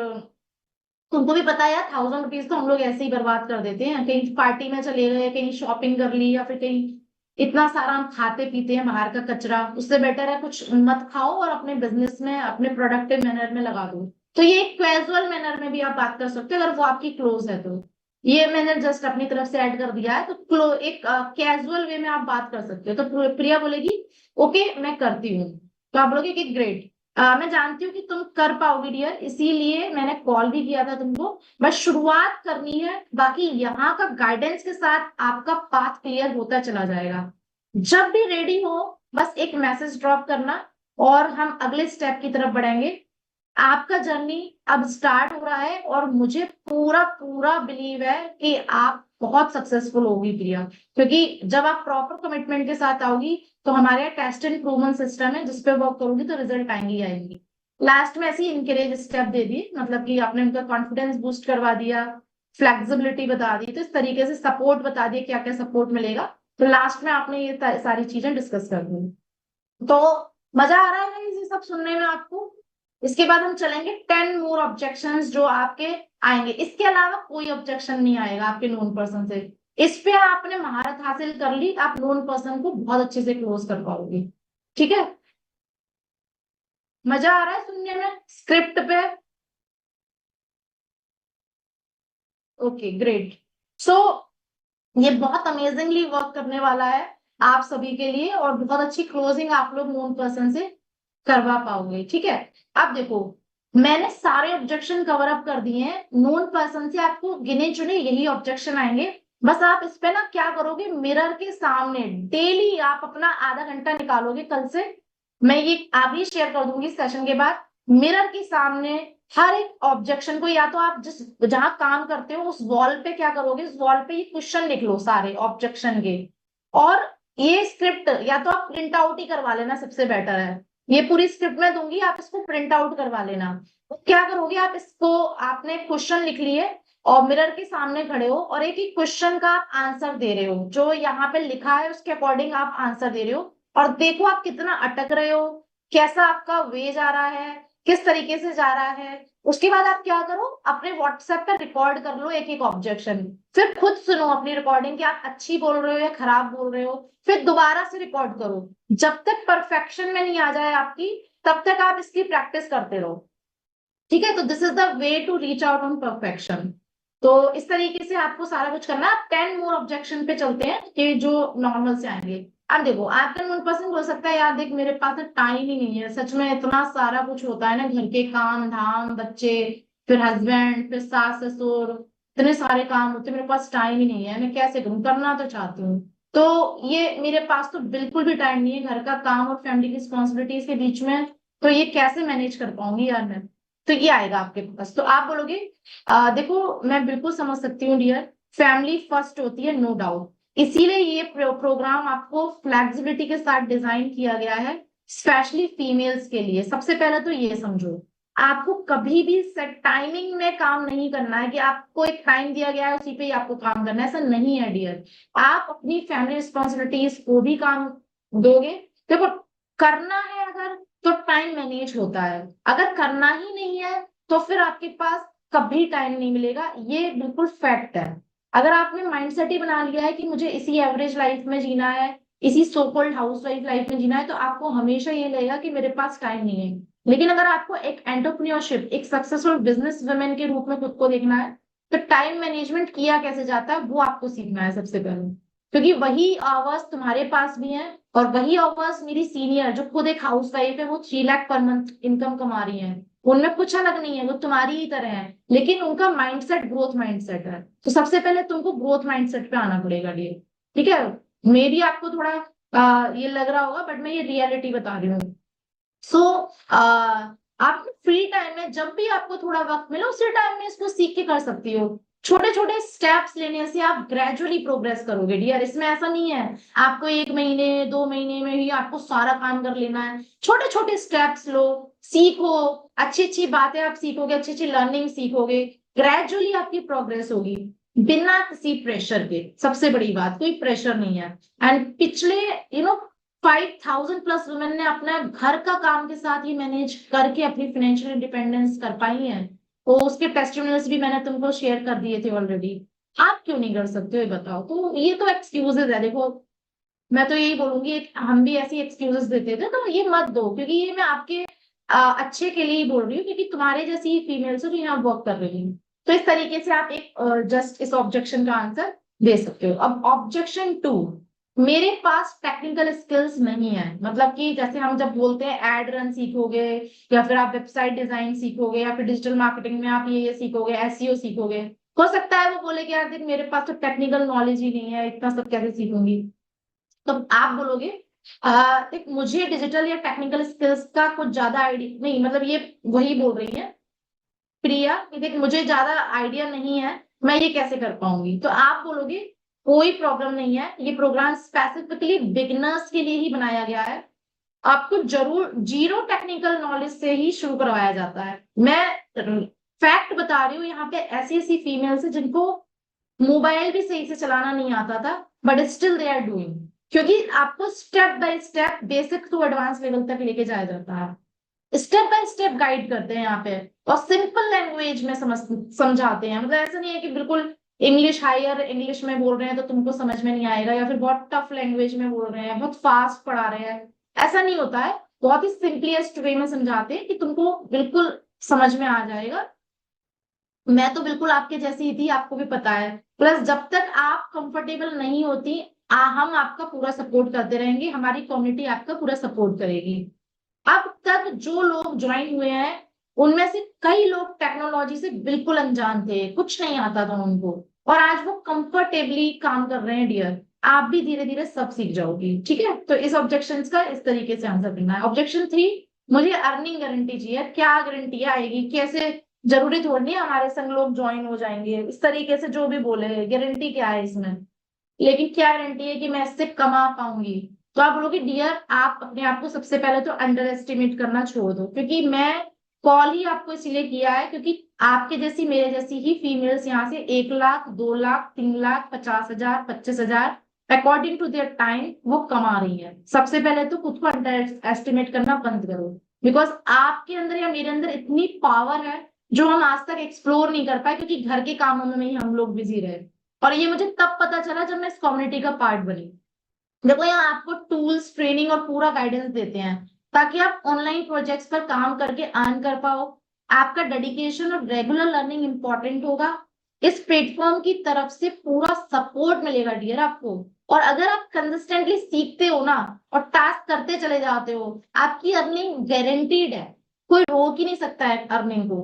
तुमको भी पता है यार, 1000 रुपीज तो हम लोग ऐसे ही बर्बाद कर देते हैं, कहीं पार्टी में चले गए, कहीं शॉपिंग कर ली, या फिर कहीं इतना सारा हम खाते पीते हैं बाहर का कचरा, उससे बेटर है कुछ मत खाओ और अपने बिजनेस में अपने प्रोडक्टिव मैनर में लगा दो। तो ये एक कैजुअल मैनर में भी आप बात कर सकते हो अगर वो आपकी क्लोज है तो। ये मैंने जस्ट अपनी तरफ से ऐड कर दिया है, तो एक कैजुअल वे में आप बात कर सकते हो। तो प्रिया बोलेगी ओके मैं करती हूँ, तो आप बोलोगे कि ग्रेट। मैं जानती हूँ कि तुम कर पाओगी डियर, इसीलिए मैंने कॉल भी किया था तुमको। बस शुरुआत करनी है, बाकी यहाँ का गाइडेंस के साथ आपका पाथ क्लियर होता चला जाएगा। जब भी रेडी हो बस एक मैसेज ड्रॉप करना, और हम अगले स्टेप की तरफ बढ़ेंगे। आपका जर्नी अब स्टार्ट हो रहा है, और मुझे पूरा पूरा बिलीव है कि आप बहुत सक्सेसफुल होगी प्रिया, क्योंकि जब आप प्रॉपर कमिटमेंट के साथ आओगी तो हमारे यहाँ टेस्ट एंड इम्प्रूवमेंट सिस्टम है, जिसपे वर्क करोगी तो रिजल्ट आएंगी आएंगी। लास्ट में ऐसी इंकरेज स्टेप दे दी, मतलब कि आपने उनका कॉन्फिडेंस बूस्ट करवा दिया, फ्लेक्सिबिलिटी बता दी, तो इस तरीके से सपोर्ट बता दिया क्या क्या सपोर्ट मिलेगा। तो लास्ट में आपने ये सारी चीजें डिस्कस कर दी। तो मजा आ रहा है ना ये सब सुनने में आपको। इसके बाद हम चलेंगे 10 मोर ऑब्जेक्शंस जो आपके आएंगे, इसके अलावा कोई ऑब्जेक्शन नहीं आएगा आपके नोन पर्सन से। इस पे आपने महारत हासिल कर ली, आप नोन पर्सन को बहुत अच्छे से क्लोज कर पाओगे। ठीक है। मजा आ रहा है सुनने में स्क्रिप्ट पे। Okay great. सो ये बहुत अमेजिंगली वर्क करने वाला है आप सभी के लिए, और बहुत अच्छी क्लोजिंग आप लोग नोन पर्सन से करवा पाओगे। ठीक है, अब देखो, मैंने सारे ऑब्जेक्शन कवर अप कर दिए हैं। नोन पर्सन से आपको गिने चुने यही ऑब्जेक्शन आएंगे। बस आप इस पे ना क्या करोगे, मिरर के सामने डेली आप अपना आधा घंटा निकालोगे कल से। मैं ये अभी शेयर कर दूंगी सेशन के बाद। मिरर के सामने हर एक ऑब्जेक्शन को, या तो आप जिस जहां काम करते हो उस वॉल पे क्या करोगे, उस वॉल पे ये क्वेश्चन लिख लो सारे ऑब्जेक्शन के। और ये स्क्रिप्ट या तो आप प्रिंट आउट ही करवा लेना, सबसे बेटर है। ये पूरी स्क्रिप्ट में दूंगी, आप इसको प्रिंट आउट करवा लेना। तो क्या करोगे आप इसको, आपने क्वेश्चन लिख लिए और मिरर के सामने खड़े हो और एक ही क्वेश्चन का आप आंसर दे रहे हो, जो यहाँ पे लिखा है उसके अकॉर्डिंग आप आंसर दे रहे हो। और देखो आप कितना अटक रहे हो, कैसा आपका वे जा रहा है, किस तरीके से जा रहा है। उसके बाद आप क्या करो, अपने व्हाट्सएप पर रिकॉर्ड कर लो एक एक ऑब्जेक्शन। फिर खुद सुनो अपनी रिकॉर्डिंग कि आप अच्छी बोल रहे हो या खराब बोल रहे हो। फिर दोबारा से रिकॉर्ड करो। जब तक परफेक्शन में नहीं आ जाए आपकी, तब तक आप इसकी प्रैक्टिस करते रहो। ठीक है, तो this is the way to reach out on perfection. तो इस तरीके से आपको सारा कुछ करना है। आप 10 मोर ऑब्जेक्शन पे चलते हैं कि जो नॉर्मल से आएंगे। अब देखो, आपका 1% बोल सकता है यार देख मेरे पास टाइम ही नहीं है, सच में इतना सारा कुछ होता है ना, घर के काम धाम, बच्चे, फिर हस्बैंड, फिर सास ससुर, इतने सारे काम होते हैं, मेरे पास टाइम ही नहीं है, मैं कैसे करूं, करना तो चाहती हूँ। तो ये मेरे पास तो बिल्कुल भी टाइम नहीं है घर का काम और फैमिली रिस्पॉन्सिबिलिटीज के बीच में, तो ये कैसे मैनेज कर पाऊंगी यार मैं। तो ये आएगा आपके पास, तो आप बोलोगे देखो मैं बिल्कुल समझ सकती हूँ डियर, फैमिली फर्स्ट होती है नो डाउट। इसीलिए ये प्रोग्राम आपको फ्लेक्सिबिलिटी के साथ डिजाइन किया गया है, स्पेशली फीमेल्स के लिए। सबसे पहले तो ये समझो, आपको कभी भी सेट टाइमिंग में काम नहीं करना है कि आपको एक टाइम दिया गया है उसी पे ही आपको काम करना है, ऐसा नहीं है डियर। आप अपनी फैमिली रिस्पॉन्सिबिलिटीज को भी काम दोगे। देखो, करना है अगर, तो टाइम मैनेज होता है। अगर करना ही नहीं है, तो फिर आपके पास कभी टाइम नहीं मिलेगा, ये बिल्कुल फैक्ट है। अगर आपने माइंडसेट ही बना लिया है कि मुझे इसी एवरेज लाइफ में जीना है, इसी so called house wife life में जीना है, तो आपको हमेशा ये लगेगा कि मेरे पास टाइम नहीं है। लेकिन अगर आपको एक एंटरप्रेन्योरशिप, एक सक्सेसफुल बिजनेस वुमेन के रूप में खुद को देखना है, तो टाइम मैनेजमेंट किया कैसे जाता है वो आपको सीखना है सबसे पहले। क्योंकि वही आवाज तुम्हारे पास भी है, और वही आवाज मेरी सीनियर जो खुद एक हाउस वाइफ है, वो 3 लाख पर मंथ इनकम कमा रही है। उनमें कुछ अलग नहीं है, वो तुम्हारी ही तरह है, लेकिन उनका माइंडसेट ग्रोथ माइंडसेट है। तो सबसे पहले तुमको ग्रोथ माइंडसेट पे आना पड़ेगा ये। ठीक है, मे भी आपको थोड़ा ये लग रहा होगा, बट मैं ये रियलिटी बता रही हूँ। सो आप फ्री टाइम में जब भी आपको थोड़ा वक्त मिले, उसी टाइम में इसको सीख के कर सकती हो। छोटे छोटे स्टेप्स लेने से आप ग्रेजुअली प्रोग्रेस करोगे डियर। इसमें ऐसा नहीं है आपको 1 महीने 2 महीने में ही आपको सारा काम कर लेना है। छोटे छोटे स्टेप्स लो, सीखो, अच्छी अच्छी बातें आप सीखोगे, अच्छी अच्छी लर्निंग सीखोगे, ग्रेजुअली आपकी प्रोग्रेस होगी, बिना किसी प्रेशर के। सबसे बड़ी बात, कोई प्रेशर नहीं है। एंड पिछले 5,000 प्लस वुमेन ने अपना घर का काम के साथ ही मैनेज करके अपनी फाइनेंशियल इंडिपेंडेंस कर पाई है। तो उसके टेस्टिमोनियल्स भी मैंने तुमको शेयर कर दिए थे ऑलरेडी। आप क्यों नहीं कर सकते हो ये बताओ। तो ये तो एक्सक्यूजेज है, देखो मैं तो यही बोलूंगी, हम भी ऐसी एक्सक्यूजेस देते थे, तो ये मत दो, क्योंकि ये मैं आपके अच्छे के लिए ही बोल रही हूँ, क्योंकि तुम्हारे जैसी फीमेल्स जो यहाँ वर्क कर रही हूँ। तो इस तरीके से आप एक जस्ट इस ऑब्जेक्शन का आंसर दे सकते हो। अब ऑब्जेक्शन 2, मेरे पास टेक्निकल स्किल्स नहीं है। मतलब कि जैसे हम जब बोलते हैं एड रन सीखोगे, या फिर आप वेबसाइट डिजाइन सीखोगे, या फिर डिजिटल मार्केटिंग में आप ये सीखोगे, एसईओ सीखोगे। हो सकता है वो बोले कि यार देख मेरे पास तो टेक्निकल नॉलेज ही नहीं है, इतना सब कैसे सीखूंगी। तो आप बोलोगे देख मुझे डिजिटल या टेक्निकल स्किल्स का कुछ ज्यादा आइडिया नहीं, मतलब ये वही बोल रही है प्रिया कि देख मुझे ज्यादा आइडिया नहीं है, मैं ये कैसे कर पाऊंगी। तो आप बोलोगे कोई प्रॉब्लम नहीं है, ये प्रोग्राम स्पेसिफिकली बिगिनर्स के लिए ही बनाया गया है। आपको जरूर जीरो टेक्निकल नॉलेज से ही शुरू करवाया जाता है। मैं फैक्ट बता रही हूँ, यहाँ पे ऐसी ऐसी फीमेल्स है जिनको मोबाइल भी सही से चलाना नहीं आता था, but still they are doing. क्योंकि आपको step by step basic to advance level तक लेके जाया जाता है, स्टेप बाय स्टेप गाइड करते हैं यहाँ पे, और सिंपल लैंग्वेज में समझाते हैं। मतलब ऐसा नहीं है कि बिल्कुल इंग्लिश हायर इंग्लिश में बोल रहे हैं तो तुमको समझ में नहीं आएगा, या फिर बहुत टफ लैंग्वेज में बोल रहे हैं, बहुत फास्ट पढ़ा रहे हैं। ऐसा नहीं होता है, बहुत ही सिंपलेस्ट वे में समझाते हैं कि तुमको बिल्कुल समझ में आ जाएगा। मैं तो बिल्कुल आपके जैसी ही थी, आपको भी पता है प्लस जब तक आप कंफर्टेबल नहीं होती हम आपका पूरा सपोर्ट करते रहेंगे, हमारी कम्युनिटी आपका पूरा सपोर्ट करेगी। अब तक जो लोग ज्वाइन हुए हैं उनमें से कई लोग टेक्नोलॉजी से बिल्कुल अनजान थे, कुछ नहीं आता था उनको, और आज वो कंफर्टेबली काम कर रहे हैं डियर। आप भी धीरे धीरे सब सीख जाओगी, ठीक है? तो इस ऑब्जेक्शन का इस तरीके से आंसर करना है। ऑब्जेक्शन 3, मुझे अर्निंग गारंटी चाहिए। क्या गारंटी आएगी, कैसे? जरूरी थोड़ी नहीं है हमारे संग लोग ज्वाइन हो जाएंगे, इस तरीके से जो भी बोले, गारंटी क्या है इसमें? लेकिन क्या गारंटी है कि मैं इससे कमा पाऊंगी? तो आप बोलोगे डियर आप अपने आप को सबसे पहले तो अंडर एस्टिमेट करना छोड़ दो, क्योंकि मैं कॉल ही आपको इसीलिए किया है क्योंकि आपके जैसी मेरे जैसी ही फीमेल्स यहाँ से 1 lakh, 2 lakh, 3 lakh, 50,000, 25,000 according to their time वो कमा रही है। सबसे पहले तो खुद को अंडर एस्टिमेट करना बंद करो, बिकॉज आपके अंदर या मेरे अंदर इतनी पावर है जो हम आज तक एक्सप्लोर नहीं कर पाए, क्योंकि घर के कामों में ही हम लोग बिजी रहे। और ये मुझे तब पता चला जब मैं इस कम्युनिटी का पार्ट बनी। देखो यहाँ आपको टूल्स, ट्रेनिंग और पूरा गाइडेंस देते हैं ताकि आप ऑनलाइन प्रोजेक्ट्स पर काम करके अर्न कर पाओ। आपका डेडिकेशन और रेगुलर लर्निंग इंपॉर्टेंट होगा। इस प्लेटफॉर्म की तरफ से पूरा सपोर्ट मिलेगा डियर आपको। और अगर आप कंसिस्टेंटली सीखते हो ना और टास्क करते चले जाते हो, आपकी अर्निंग गारंटीड है। कोई रोक ही नहीं सकता है अर्निंग को।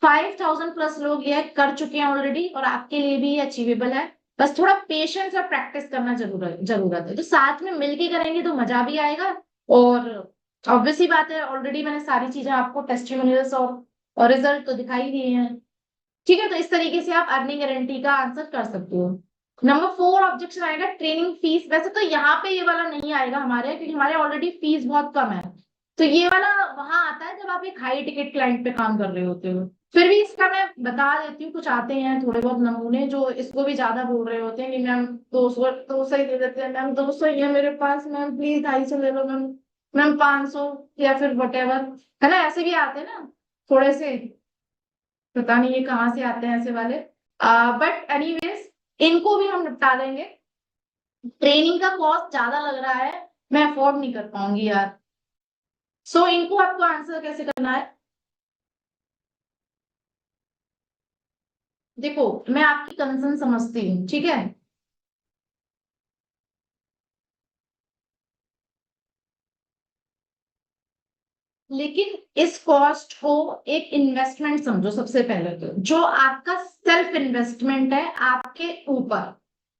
5,000 प्लस लोग ये कर चुके हैं ऑलरेडी, और आपके लिए भी ये अचीवेबल है। बस थोड़ा पेशेंस और प्रैक्टिस करना जरूरत है। तो साथ में मिलके करेंगे तो मजा भी आएगा। और ऑब्वियसली बात है, ऑलरेडी मैंने सारी चीजें आपको टेस्टिमोनियल्स और रिजल्ट तो दिखाई दिए हैं। ठीक है, तो इस तरीके से आप अर्निंग गारंटी का आंसर कर सकते हो। नंबर 4 ऑब्जेक्शन आएगा ट्रेनिंग फीस। वैसे तो यहाँ पे ये वाला नहीं आएगा हमारे, क्योंकि हमारे ऑलरेडी फीस बहुत कम है। तो ये वाला वहां आता है जब आप एक हाई टिकट क्लाइंट पे काम कर रहे होते हो। फिर भी इसका मैं बता देती हूँ, कुछ आते हैं थोड़े बहुत नमूने जो इसको भी ज्यादा बोल रहे होते हैं कि मैम 200 ही दे देते हैं, मैम 200 ही है मेरे पास, मैम प्लीज 250 ले लो मैम, मैम 500, या फिर वट एवर, है ना? ऐसे भी आते हैं ना थोड़े से, पता नहीं ये कहाँ से आते हैं ऐसे वाले। बट एनीवेज इनको भी हम निपटा देंगे। ट्रेनिंग का कॉस्ट ज्यादा लग रहा है, मैं अफोर्ड नहीं कर पाऊंगी यार। सो इनको आपको आंसर कैसे करना है? देखो मैं आपकी कंसर्न समझती हूँ, ठीक है? लेकिन इस कॉस्ट को एक इन्वेस्टमेंट समझो सबसे पहले, तो जो आपका सेल्फ इन्वेस्टमेंट है आपके ऊपर,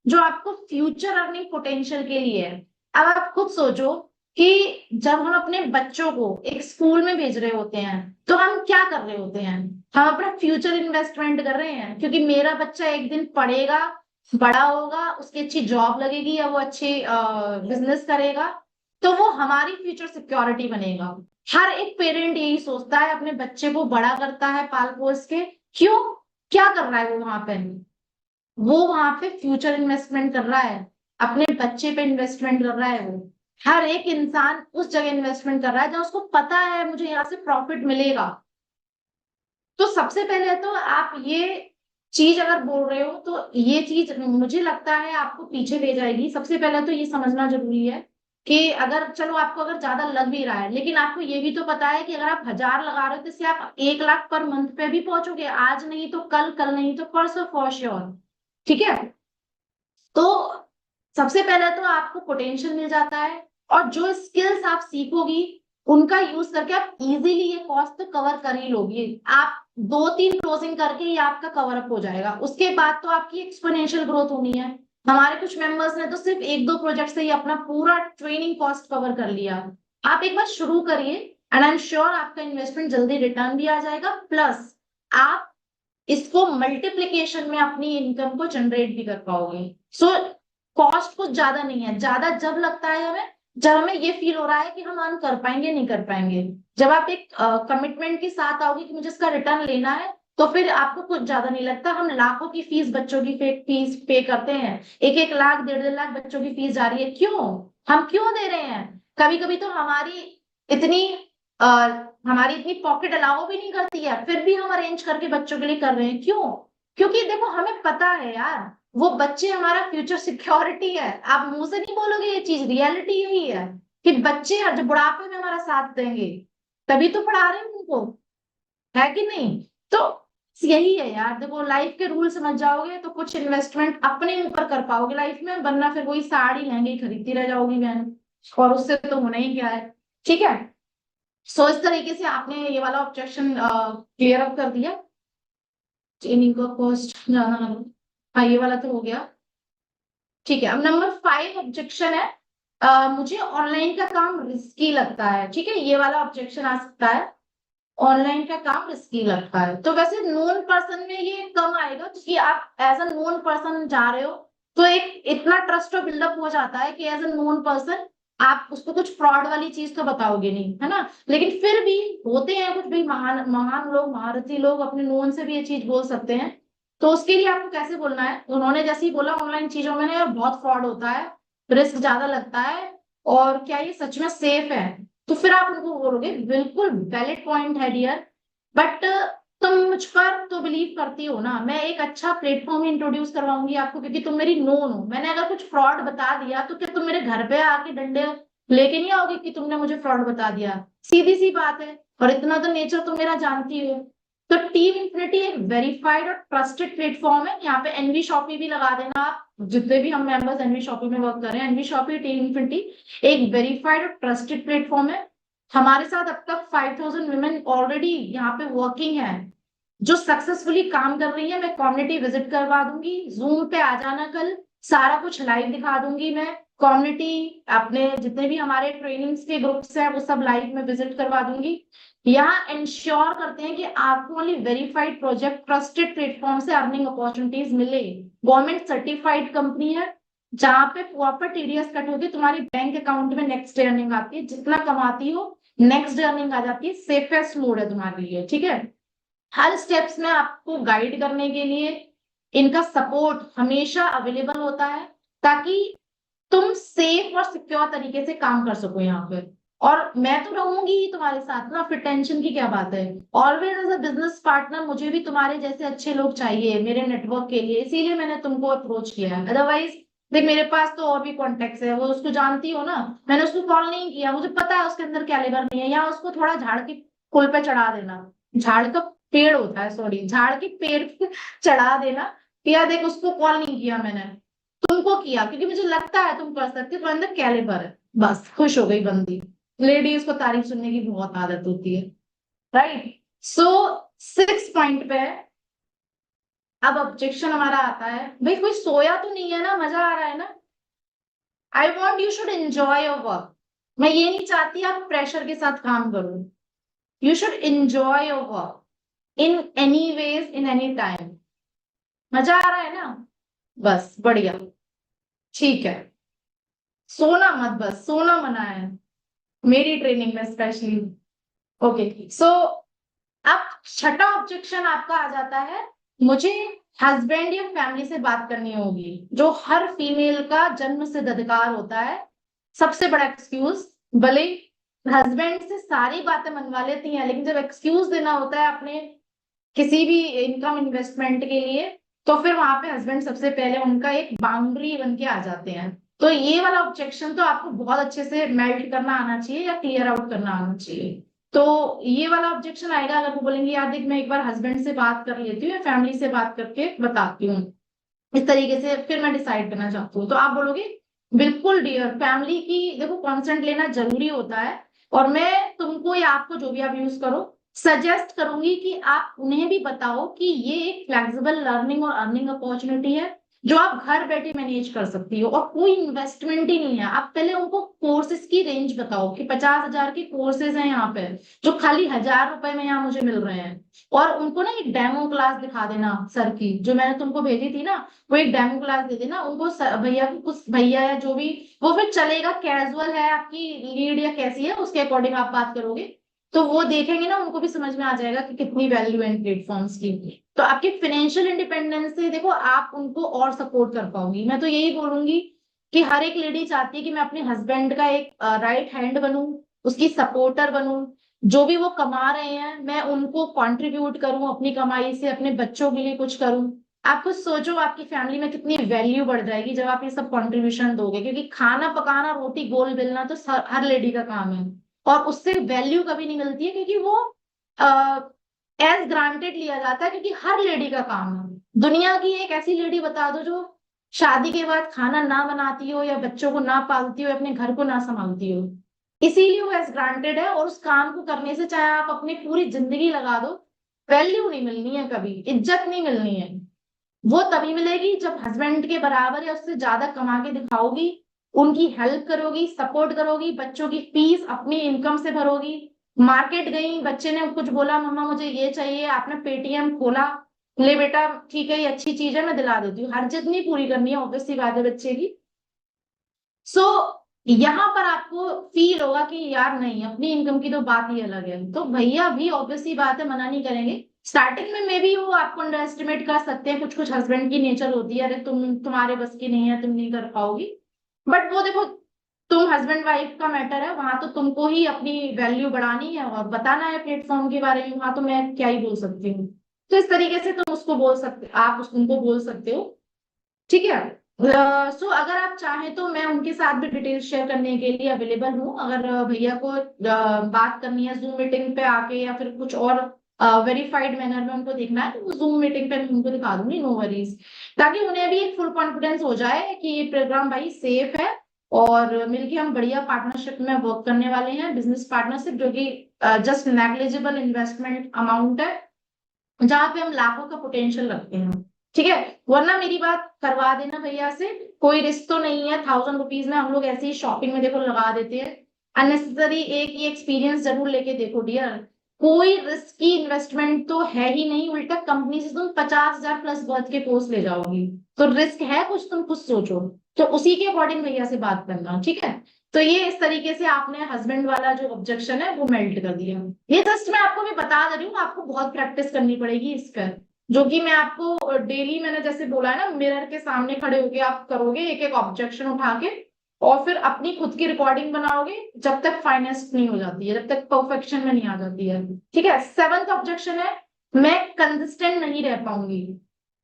जो आपको फ्यूचर अर्निंग पोटेंशियल के लिए है। अब आप खुद सोचो कि जब हम अपने बच्चों को एक स्कूल में भेज रहे होते हैं तो हम क्या कर रहे होते हैं? हम अपना फ्यूचर इन्वेस्टमेंट कर रहे हैं, क्योंकि मेरा बच्चा एक दिन पढ़ेगा, बड़ा होगा, उसकी अच्छी जॉब लगेगी या वो अच्छी बिजनेस करेगा, तो वो हमारी फ्यूचर सिक्योरिटी बनेगा। हर एक पेरेंट यही सोचता है, अपने बच्चे को बड़ा करता है पाल पोस के। क्यों? क्या कर रहा है वो वहां पे? वो वहां पे फ्यूचर इन्वेस्टमेंट कर रहा है, अपने बच्चे पे इन्वेस्टमेंट कर रहा है। वो हर एक इंसान उस जगह इन्वेस्टमेंट कर रहा है जहाँ उसको पता है मुझे यहाँ से प्रॉफिट मिलेगा। तो सबसे पहले तो आप ये चीज अगर बोल रहे हो तो ये चीज मुझे लगता है आपको पीछे ले जाएगी। सबसे पहले तो ये समझना जरूरी है कि अगर चलो आपको अगर ज्यादा लग भी रहा है, लेकिन आपको ये भी तो पता है कि अगर आप 1,000 लगा रहे हो तो इससे आप 1 लाख पर मंथ पे भी पहुंचोगे, आज नहीं तो कल, कल नहीं तो परसों फॉर श्योर। ठीक है? तो सबसे पहले तो आपको पोटेंशियल मिल जाता है, और जो स्किल्स आप सीखोगी उनका यूज करके आप इजीली ये कॉस्ट तो कवर कर ही लोगी। आप 2-3 क्लोजिंग करके ये आपका कवर अप हो जाएगा, उसके बाद तो आपकी एक्सपोनेंशियल ग्रोथ होनी है। हमारे कुछ मेंबर्स ने तो सिर्फ 1-2 प्रोजेक्ट से ही अपना पूरा ट्रेनिंग कॉस्ट कवर कर लिया। आप एक बार शुरू करिए, एंड आई एम श्योर आपका इन्वेस्टमेंट जल्दी रिटर्न भी आ जाएगा, प्लस आप इसको मल्टीप्लीकेशन में अपनी इनकम को जनरेट भी कर पाओगे। सो कॉस्ट कुछ ज्यादा नहीं है, ज्यादा जब लगता है हमें जब हमें ये फील हो रहा है कि हम अर्न कर पाएंगे नहीं कर पाएंगे। जब आप एक कमिटमेंट के साथ आओगे कि मुझे इसका रिटर्न लेना है, तो फिर आपको कुछ ज्यादा नहीं लगता। हम लाखों की फीस, बच्चों की फीस पे करते हैं, 1-1 लाख, 1.5-1.5 लाख बच्चों की फीस जा रही है। क्यों? हम क्यों दे रहे हैं? कभी कभी तो इतनी हमारी इतनी पॉकेट अलाउ भी नहीं करती है, फिर भी हम अरेंज करके बच्चों के लिए कर रहे हैं। क्यों? क्योंकि देखो हमें पता है यार, वो बच्चे हमारा फ्यूचर सिक्योरिटी है। आप मुंह से नहीं बोलोगे ये चीज, रियलिटी यही है कि बच्चे जो बुढ़ापे में हमारा साथ देंगे, तभी तो पढ़ा रहे हैं उनको, है कि नहीं? तो यही है यार, देखो लाइफ के रूल समझ जाओगे तो कुछ इन्वेस्टमेंट अपने ऊपर कर पाओगे लाइफ में, वरना फिर वही साड़ी लहंगे ही खरीदती रह जाओगी बहन, और उससे तो होना ही क्या है। ठीक है। सो इस तरीके से आपने ये वाला ऑब्जेक्शन क्लियर अप कर दिया। ट्रेनिंग का कॉस्ट ज्यादा लगा। हाँ ये वाला तो हो गया। ठीक है, अब नंबर 5 ऑब्जेक्शन है, मुझे ऑनलाइन का काम रिस्की लगता है। ठीक है, ये वाला ऑब्जेक्शन आ सकता है, ऑनलाइन का काम रिस्की लगता है। तो वैसे नोन पर्सन में ये कम आएगा, क्योंकि आप एज अ नोन पर्सन जा रहे हो, तो एक इतना ट्रस्ट बिल्डअप हो जाता है कि एज अ नोन पर्सन आप उसको कुछ फ्रॉड वाली चीज तो बताओगे नहीं, है ना। लेकिन फिर भी होते हैं कुछ भी महान महान लोग, महारथी लोग, अपने नोन से भी ये चीज बोल सकते हैं। तो उसके लिए आपको कैसे बोलना है, उन्होंने जैसे ही बोला ऑनलाइन चीजों में ना बहुत फ्रॉड होता है, रिस्क ज्यादा लगता है, और क्या ये सच में सेफ है, तो फिर आप उनको बोलोगे बिल्कुल वैलिड पॉइंट है डियर, बट तुम मुझ पर तो बिलीव करती हो ना, मैं एक अच्छा प्लेटफॉर्म इंट्रोड्यूस करवाऊंगी आपको, क्योंकि तुम मेरी नोन हो। मैंने अगर कुछ फ्रॉड बता दिया तो क्या तुम मेरे घर पे आके डंडे लेके नहीं आओगे कि तुमने मुझे फ्रॉड बता दिया। सीधी सी बात है, और इतना तो नेचर तुम मेरा जानती हो। तो टीम इन्फिनिटी एक वेरीफाइड और ट्रस्टेड प्लेटफॉर्म है। यहाँ पे एनवी शॉपी भी लगा देना आप, जितने भी हम मेंबर्स एनवी शॉपी में वर्क कर रहे हैं, एनवी शॉपी टीम इन्फिनिटी एक वेरीफाइड और ट्रस्टेड प्लेटफॉर्म है। हमारे साथ अब तक 5000 वुमेन ऑलरेडी यहाँ पे वर्किंग है, जो सक्सेसफुली काम कर रही है। मैं कम्युनिटी विजिट करवा दूंगी, जूम पे आ जाना कल, सारा कुछ लाइव दिखा दूंगी मैं। कम्युनिटी, अपने जितने भी हमारे ट्रेनिंग्स के ग्रुप्स हैं वो सब लाइव में विजिट करवा दूंगी। यहाँ इंश्योर करते हैं कि आपको only verified project trusted platform से अर्निंग अपॉर्चुनिटीज मिले। गवर्नमेंट सर्टिफाइड कंपनी है, जहाँ पे प्रॉपर टीडीएस कट होती है, तुम्हारी बैंक अकाउंट में नेक्स्ट डे अर्निंग आती है, जितना कमाती हो नेक्स्ट डे अर्निंग आ जाती है। सेफेस्ट मोड है तुम्हारे लिए। ठीक है, हर स्टेप्स में आपको गाइड करने के लिए इनका सपोर्ट हमेशा अवेलेबल होता है, ताकि तुम सेफ और सिक्योर तरीके से काम कर सको यहाँ पे। और मैं तो रहूंगी ही तुम्हारे साथ ना, फिर टेंशन की क्या बात है। Always as a business partner मुझे भी तुम्हारे जैसे अच्छे लोग चाहिए मेरे नेटवर्क के लिए, इसीलिए मैंने तुमको अप्रोच किया है। अदरवाइज देख, मेरे पास तो और भी कॉन्टेक्ट है, वो उसको जानती हो ना, मैंने उसको कॉल नहीं किया, मुझे पता है उसके अंदर कैलिबर नहीं है। या उसको थोड़ा झाड़ के पुल पे चढ़ा देना, झाड़ का पेड़ होता है, सॉरी, झाड़ के पेड़ पे चढ़ा देना। या देख, उसको कॉल नहीं किया मैंने, तुमको किया, क्योंकि मुझे लगता है तुम कर सकते हो, तुम्हारे अंदर कैलिबर है। बस खुश हो गई बंदी। लेडीज को तारीफ सुनने की बहुत आदत होती है, राइट। सो 6 पॉइंट पे है। अब ऑब्जेक्शन हमारा आता है, भाई कोई सोया तो नहीं है ना, मजा आ रहा है ना। I want you should enjoy your work. मैं ये नहीं चाहती आप प्रेशर के साथ काम करो। You should enjoy your work in any ways, in any time. मजा आ रहा है ना, बस बढ़िया। ठीक है, सोना मत, बस सोना मना है मेरी ट्रेनिंग में स्पेशली। ओके, सो अब छठा ऑब्जेक्शन आपका आ जाता है, मुझे हस्बैंड या फैमिली से बात करनी होगी, जो हर फीमेल का जन्म सिद्ध अधिकार होता है। सबसे बड़ा एक्सक्यूज, भले हस्बैंड से सारी बातें मनवा लेती हैं, लेकिन जब एक्सक्यूज देना होता है अपने किसी भी इनकम इन्वेस्टमेंट के लिए, तो फिर वहां पे हस्बैंड सबसे पहले उनका एक बाउंड्री बन के आ जाते हैं। तो ये वाला ऑब्जेक्शन तो आपको बहुत अच्छे से मेल्ट करना आना चाहिए या क्लियर आउट करना आना चाहिए। तो ये वाला ऑब्जेक्शन आएगा अगर वो बोलेंगे यार देख, मैं एक बार हस्बैंड से बात कर लेती हूँ या फैमिली से बात करके बताती हूँ, इस तरीके से फिर मैं डिसाइड करना चाहती हूँ। तो आप बोलोगे बिल्कुल डियर, फैमिली की देखो कंसेंट लेना जरूरी होता है, और मैं तुमको या आपको जो भी आप यूज करो सजेस्ट करूंगी कि आप उन्हें भी बताओ कि ये एक फ्लेक्सिबल लर्निंग और अर्निंग अपॉर्चुनिटी है, जो आप घर बैठे मैनेज कर सकती हो, और कोई इन्वेस्टमेंट ही नहीं है। आप पहले उनको कोर्सेज की रेंज बताओ कि 50,000 के कोर्सेज हैं यहाँ पे, जो खाली 1000 रुपए में यहाँ मुझे मिल रहे हैं। और उनको ना एक डेमो क्लास दिखा देना सर की, जो मैंने तुमको भेजी थी ना, वो एक डेमो क्लास दे देना उनको, भैया को, कुछ भैया या जो भी, वो फिर चलेगा, कैजुअल है आपकी लीड या कैसी है उसके अकॉर्डिंग आप बात करोगे, तो वो देखेंगे ना, उनको भी समझ में आ जाएगा कि कितनी वैल्यू है इन प्लेटफॉर्म्स की। तो आपकी फाइनेंशियल इंडिपेंडेंस से देखो आप उनको और सपोर्ट कर पाओगी। मैं तो यही बोलूंगी कि हर एक लेडी चाहती है कि मैं अपने हस्बैंड का एक राइट हैंड बनूं, उसकी सपोर्टर बनूं, जो भी वो कमा रहे हैं मैं उनको कंट्रीब्यूट करूं, अपनी कमाई से अपने बच्चों के लिए कुछ करूं। आप कुछ सोचो आपकी फैमिली में कितनी वैल्यू बढ़ जाएगी जब आप ये सब कंट्रीब्यूशन दोगे, क्योंकि खाना पकाना, रोटी गोल बेलना तो हर लेडी का काम है, और उससे वैल्यू कभी नहीं मिलती है, क्योंकि वो एज ग्रांटेड लिया जाता है, क्योंकि हर लेडी का काम है। दुनिया की एक ऐसी लेडी बता दो जो शादी के बाद खाना ना बनाती हो, या बच्चों को ना पालती हो, या अपने घर को ना संभालती हो। इसीलिए वो एज ग्रांटेड है, और उस काम को करने से चाहे आप अपनी पूरी जिंदगी लगा दो, वैल्यू नहीं मिलनी है, कभी इज्जत नहीं मिलनी है। वो तभी मिलेगी जब हस्बैंड के बराबर या उससे ज्यादा कमा के दिखाओगी, उनकी हेल्प करोगी, सपोर्ट करोगी, बच्चों की फीस अपनी इनकम से भरोगी। मार्केट गई, बच्चे ने कुछ बोला, मम्मा मुझे ये चाहिए, आपने पेटीएम खोला, ले बेटा ठीक है, ये अच्छी चीज है, मैं दिला देती हूँ। हर जिद नहीं पूरी करनी है, ऑब्वियस सी बात है बच्चे की। सो यहाँ पर आपको फील होगा कि यार नहीं, अपनी इनकम की तो बात ही अलग है, तो भैया भी ऑब्वियस सी बात है, मना नहीं करेंगे। स्टार्टिंग में मे भी वो आपको अंडर एस्टिमेट कर सकते हैं, कुछ कुछ हस्बैंड की नेचर होती है, अरे तुम्हारे बस की नहीं है, तुम नहीं कर पाओगी। बट वो देखो, तुम हस्बैंड वाइफ का मैटर है, वहां तो तुमको ही अपनी वैल्यू बढ़ानी है और बताना है प्लेटफॉर्म के बारे में, वहां तो मैं क्या ही बोल सकती हूँ। तो इस तरीके से तुम उसको बोल सकते, आप उनको बोल सकते हो। ठीक है। सो अगर आप चाहें तो मैं उनके साथ भी डिटेल शेयर करने के लिए अवेलेबल हूँ, अगर भैया को बात करनी है जूम मीटिंग पे आके, या फिर कुछ और वेरीफाइड मैनर में उनको देखना है, तो वो जूम मीटिंग पे मैं उनको दिखा दूंगी, नो वरीज। ताकि उन्हें भी एक फुल कॉन्फिडेंस हो जाए कि ये प्रोग्राम भाई सेफ है, और मिलके हम बढ़िया पार्टनरशिप में वर्क करने वाले हैं, बिजनेस पार्टनरशिप जो कि जस्ट नेग्लिजिबल इन्वेस्टमेंट अमाउंट है, जहाँ पे हम लाखों का पोटेंशियल रखते हैं। ठीक है। वरना मेरी बात करवा देना भैया से, कोई रिस्क तो नहीं है, 1000 रुपीज में हम लोग ऐसे ही शॉपिंग में देखो लगा देते हैं। अननेसेसरी एक ही एक्सपीरियंस जरूर लेके देखो डियर, कोई रिस्की इन्वेस्टमेंट तो है ही नहीं, उल्टा कंपनी से तुम 50,000 प्लस बर्थ के कोर्स ले जाओगी, तो रिस्क है कुछ, तुम कुछ सोचो। तो उसी के अकॉर्डिंग भैया से बात करना, ठीक है। तो ये इस तरीके से आपने हस्बैंड वाला जो ऑब्जेक्शन है वो मेल्ट कर दिया। ये जस्ट मैं आपको भी बता दे रही हूँ, आपको बहुत प्रैक्टिस करनी पड़ेगी इस पर, जो कि मैं आपको डेली, मैंने जैसे बोला है ना, मिरर के सामने खड़े होके आप करोगे एक एक ऑब्जेक्शन उठा के, और फिर अपनी खुद की रिकॉर्डिंग बनाओगे, जब तक फाइनेंस नहीं हो जाती है, जब तक परफेक्शन में नहीं आ जाती है। ठीक है। 7th ऑब्जेक्शन है, मैं कंसिस्टेंट नहीं रह पाऊंगी।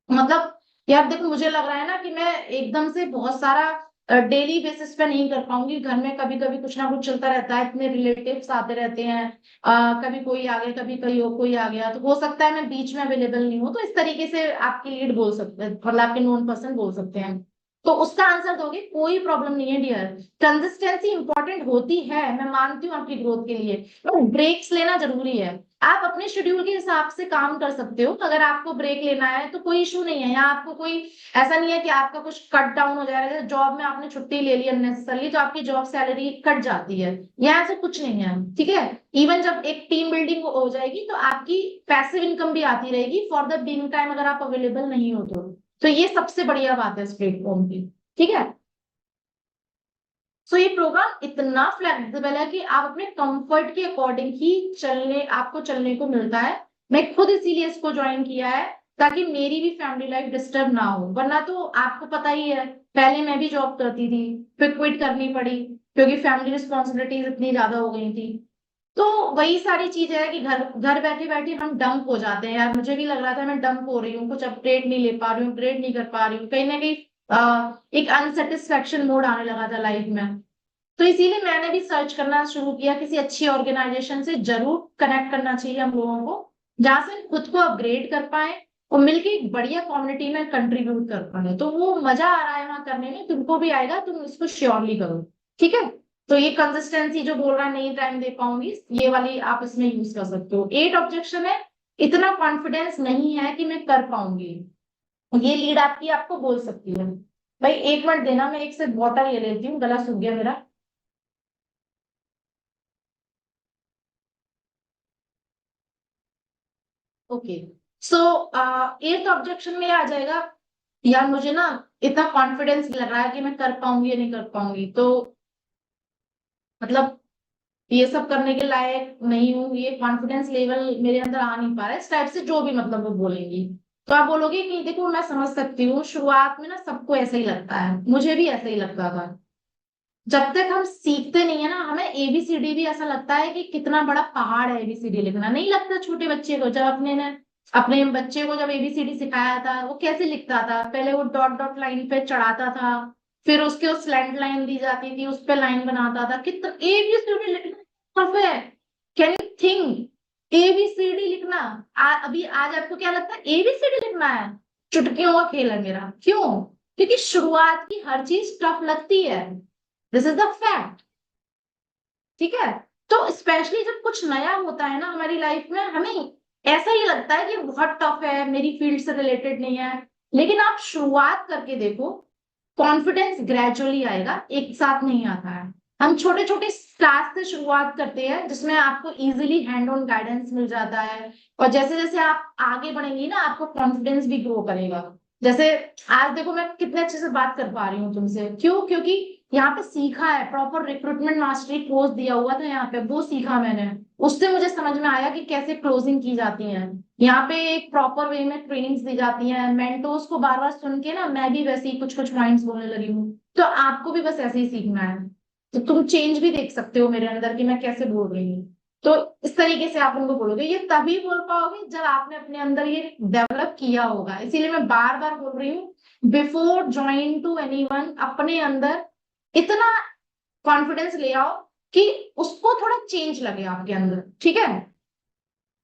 मतलब यार देखो, मुझे लग रहा है ना कि मैं एकदम से बहुत सारा डेली बेसिस पे नहीं कर पाऊंगी, घर में कभी कभी कुछ ना कुछ चलता रहता है, इतने रिलेटिव्स आते रहते हैं, कभी कोई आ गया, कभी कोई आ गया, तो हो सकता है मैं बीच में अवेलेबल नहीं हूँ, तो इस तरीके से आपकी लीड बोल सकते हैं, मतलब आपके नोन पर्सन बोल सकते हैं। तो उसका आंसर दोगे, कोई प्रॉब्लम नहीं है डियर। कंसिस्टेंसी इंपॉर्टेंट होती है, मैं मानती हूँ आपकी ग्रोथ के लिए, पर ब्रेक्स लेना जरूरी है। आप अपने शेड्यूल के हिसाब से काम कर सकते हो, अगर आपको ब्रेक लेना है तो कोई इशू नहीं है, यहाँ आपको कोई ऐसा नहीं है कि आपका कुछ कट डाउन हो जाएगा, जैसे जॉब में आपने छुट्टी ले ली अननेसेसरली तो आपकी जॉब सैलरी कट जाती है, यहाँ ऐसा कुछ नहीं है। ठीक है। इवन जब एक टीम बिल्डिंग हो जाएगी तो आपकी पैसिव इनकम भी आती रहेगी फॉर द बीइंग टाइम, अगर आप अवेलेबल नहीं हो तो ये सबसे बढ़िया बात है इस प्लेटफॉर्म की। ठीक है। सो ये प्रोग्राम इतना फ्लेक्सिबल है कि आप अपने कंफर्ट के अकॉर्डिंग ही आपको चलने को मिलता है। मैं खुद इसीलिए इसको ज्वाइन किया है, ताकि मेरी भी फैमिली लाइफ डिस्टर्ब ना हो, वरना तो आपको पता ही है, पहले मैं भी जॉब करती थी, फिर क्विट करनी पड़ी, क्योंकि फैमिली रिस्पॉन्सिबिलिटीज इतनी ज्यादा हो गई थी। तो वही सारी चीज है कि घर घर बैठे बैठे हम डंप हो जाते हैं, यार मुझे भी लग रहा था मैं डंप हो रही हूँ, कुछ अपडेट नहीं ले पा रही हूँ, अपग्रेड नहीं कर पा रही हूँ, कहीं ना कहीं एक अनसेटिस्फेक्शन मोड आने लगा था लाइफ में। तो इसीलिए मैंने भी सर्च करना शुरू किया, किसी अच्छी ऑर्गेनाइजेशन से जरूर कनेक्ट करना चाहिए हम लोगों को, जहां से हम खुद को अपग्रेड कर पाए और मिलके एक बढ़िया कम्युनिटी में कंट्रीब्यूट कर पाए। तो वो मजा आ रहा है वहां करने में, तुमको भी आएगा, तुम इसको श्योरली करो। ठीक है। तो ये कंसिस्टेंसी जो बोल रहा है नहीं टाइम दे पाऊंगी, ये वाली आप इसमें यूज कर सकते हो। 8 ऑब्जेक्शन है, इतना कॉन्फिडेंस नहीं है कि मैं कर पाऊंगी, ये लीड आपकी आपको बोल सकती है। भाई 1 मिनट देना, मैं एक से वाटर ले लेती हूँ, गला सूख गया मेरा। ओके। सो 8th ऑब्जेक्शन में ये आ जाएगा, यार मुझे ना इतना कॉन्फिडेंस लग रहा है कि मैं कर पाऊंगी या नहीं कर पाऊंगी, तो मतलब ये सब करने के लायक नहीं हूँ, ये कॉन्फिडेंस लेवल मेरे अंदर आ नहीं पा रहा है, इस टाइप से जो भी मतलब वो बोलेंगी। तो आप बोलोगे कि देखो मैं समझ सकती हूँ, शुरुआत में ना सबको ऐसा ही लगता है, मुझे भी ऐसा ही लगता था। जब तक हम सीखते नहीं है ना, हमें एबीसीडी भी ऐसा लगता है कि कितना बड़ा पहाड़ है एबीसीडी लिखना, नहीं लगता छोटे बच्चे को, जब अपने बच्चे को जब एबीसीडी सिखाया था, वो कैसे लिखता था, पहले वो डॉट डॉट लाइन पे चढ़ाता था, फिर उसके उस स्लैंट लाइन दी जाती थी, उस पे लाइन बनाता था, कितना एबीसीडी लिखना टफ है। कैन यू थिंक, ABCD लिखना, अभी आज आपको क्या लगता है ABCD लिखना है? चुटकियों का खेल है मेरा। क्यों? क्योंकि शुरुआत की हर चीज टफ लगती है। This is the fact. ठीक है। तो स्पेशली जब कुछ नया होता है ना हमारी लाइफ में, हमें ऐसा ही लगता है कि बहुत टफ है, मेरी फील्ड से रिलेटेड नहीं है। लेकिन आप शुरुआत करके देखो, कॉन्फिडेंस ग्रेजुअली आएगा, एक साथ नहीं आता है। हम छोटे छोटे टास्क से शुरुआत करते हैं जिसमें आपको इजीली हैंड ऑन गाइडेंस मिल जाता है। और जैसे जैसे आप आगे बढ़ेंगी ना, आपको कॉन्फिडेंस भी ग्रो करेगा। जैसे आज देखो मैं कितने अच्छे से बात कर पा रही हूँ तुमसे, क्यों? क्योंकि यहाँ पे सीखा है, प्रॉपर रिक्रूटमेंट मास्टरी कोर्स दिया हुआ था यहाँ पे, वो सीखा मैंने। उससे मुझे समझ में आया कि कैसे क्लोजिंग की जाती है। यहाँ पे एक प्रॉपर वे में ट्रेनिंग्स दी जाती हैं, मेंटोर्स को बार बार सुन के ना मैं भी वैसे ही कुछ कुछ पॉइंट्स बोलने लगी हूँ। तो आपको भी बस ऐसे ही सीखना है। तो तुम चेंज भी देख सकते हो मेरे अंदर कि मैं कैसे बोल रही हूँ। तो इस तरीके से आप उनको बोलोगे, ये तभी बोल पाओगे जब आपने अपने अंदर ये डेवलप किया होगा। इसीलिए मैं बार बार बोल रही हूँ, बिफोर ज्वाइन टू एनीवन अपने अंदर इतना कॉन्फिडेंस ले आओ कि उसको थोड़ा चेंज लगे आपके अंदर। ठीक है।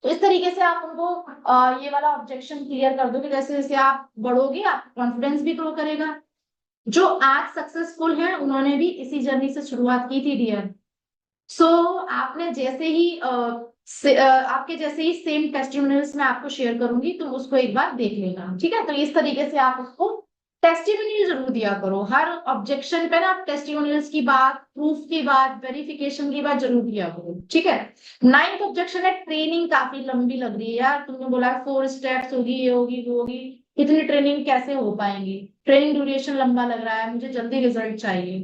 तो इस तरीके से आप उनको ये वाला ऑब्जेक्शन क्लियर कर दो कि जैसे जैसे आप बढ़ोगे आप कॉन्फिडेंस भी ग्रो करेगा। जो आज सक्सेसफुल हैं उन्होंने भी इसी जर्नी से शुरुआत की थी डियर। सो आपने जैसे ही आपके जैसे ही सेम टेस्टिमोनियल्स मैं आपको शेयर करूंगी, तुम उसको एक बार देख लेना। ठीक है। तो इस तरीके से आप उसको टेस्टिमोनियल जरूर दिया करो। हर ऑब्जेक्शन पे ना आप टेस्टिमोनियल्स की बात, प्रूफ की बात, वेरिफिकेशन की बात जरूर दिया करो। ठीक है। नाइन्थ ऑब्जेक्शन है, ट्रेनिंग काफी लंबी लग रही है यार, तुमने बोला 4 स्टेप्स होगी, ये होगी वो होगी, इतनी ट्रेनिंग कैसे हो पाएंगी? ट्रेनिंग ड्यूरेशन लंबा लग रहा है, मुझे जल्दी रिजल्ट चाहिए।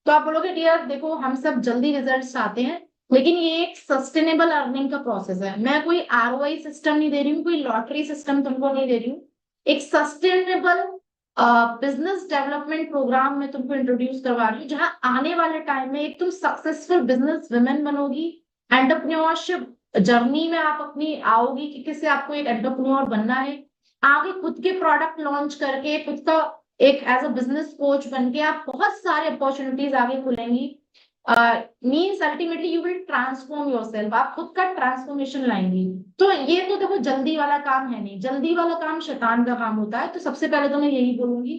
तो आप बोलोगे डियर देखो हम सब जल्दी रिजल्ट चाहते हैं, लेकिन ये एक सस्टेनेबल अर्निंग का प्रोसेस है। मैं कोई ROI सिस्टम नहीं दे रही हूँ, कोई लॉटरी सिस्टम तुमको नहीं दे रही हूँ। एक सस्टेनेबल बिजनेस डेवलपमेंट प्रोग्राम में तुमको इंट्रोड्यूस करवा रही हूँ, जहां आने वाले टाइम में एक तुम सक्सेसफुल बिजनेस वुमेन बनोगी। एंटरप्रेन्योरशिप जर्नी में आप अपनी आओगी कि कैसे आपको एक एंटरप्रेन्योर बनना है। आगे खुद के प्रोडक्ट लॉन्च करके खुद का एक एज अ बिजनेस कोच बन के आप बहुत सारे अपॉर्चुनिटीज आगे खुलेंगी। Means ultimately you will transform yourself, आप खुद का ट्रांसफॉर्मेशन लाएंगी। तो ये तो देखो जल्दी वाला काम है नहीं, जल्दी वाला काम शैतान का काम होता है। तो सबसे पहले तो मैं यही बोलूंगी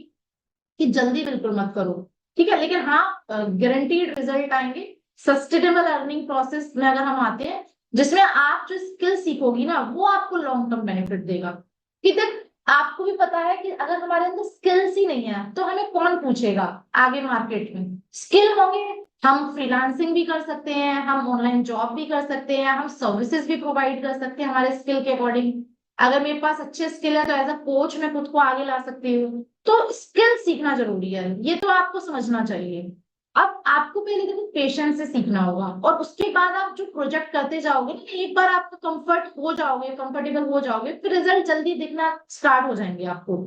कि जल्दी बिल्कुल मत करो। ठीक है। लेकिन हाँ, गारंटीड रिजल्ट आएंगे। सस्टेनेबल अर्निंग प्रोसेस में अगर हम आते हैं, जिसमें आप जो स्किल सीखोगी ना वो आपको लॉन्ग टर्म बेनिफिट देगा। कि देख, आपको भी पता है कि अगर हमारे अंदर स्किल्स ही नहीं है तो हमें कौन पूछेगा आगे मार्केट में? स्किल होंगे, हम फ्रीलांसिंग भी कर सकते हैं, हम ऑनलाइन जॉब भी कर सकते हैं, हम सर्विसेज भी प्रोवाइड कर सकते हैं हमारे स्किल के अकॉर्डिंग। अगर मेरे पास अच्छे स्किल है तो एज अ कोच मैं खुद को आगे ला सकती हूँ। तो स्किल सीखना जरूरी है, ये तो आपको समझना चाहिए। अब आपको पहले देखो पेशेंस से सीखना होगा, और उसके बाद आप जो प्रोजेक्ट करते जाओगे ना, एक बार आप कंफर्ट हो जाओगे, कंफर्टेबल हो जाओगे, फिर रिजल्ट जल्दी दिखना स्टार्ट हो जाएंगे आपको।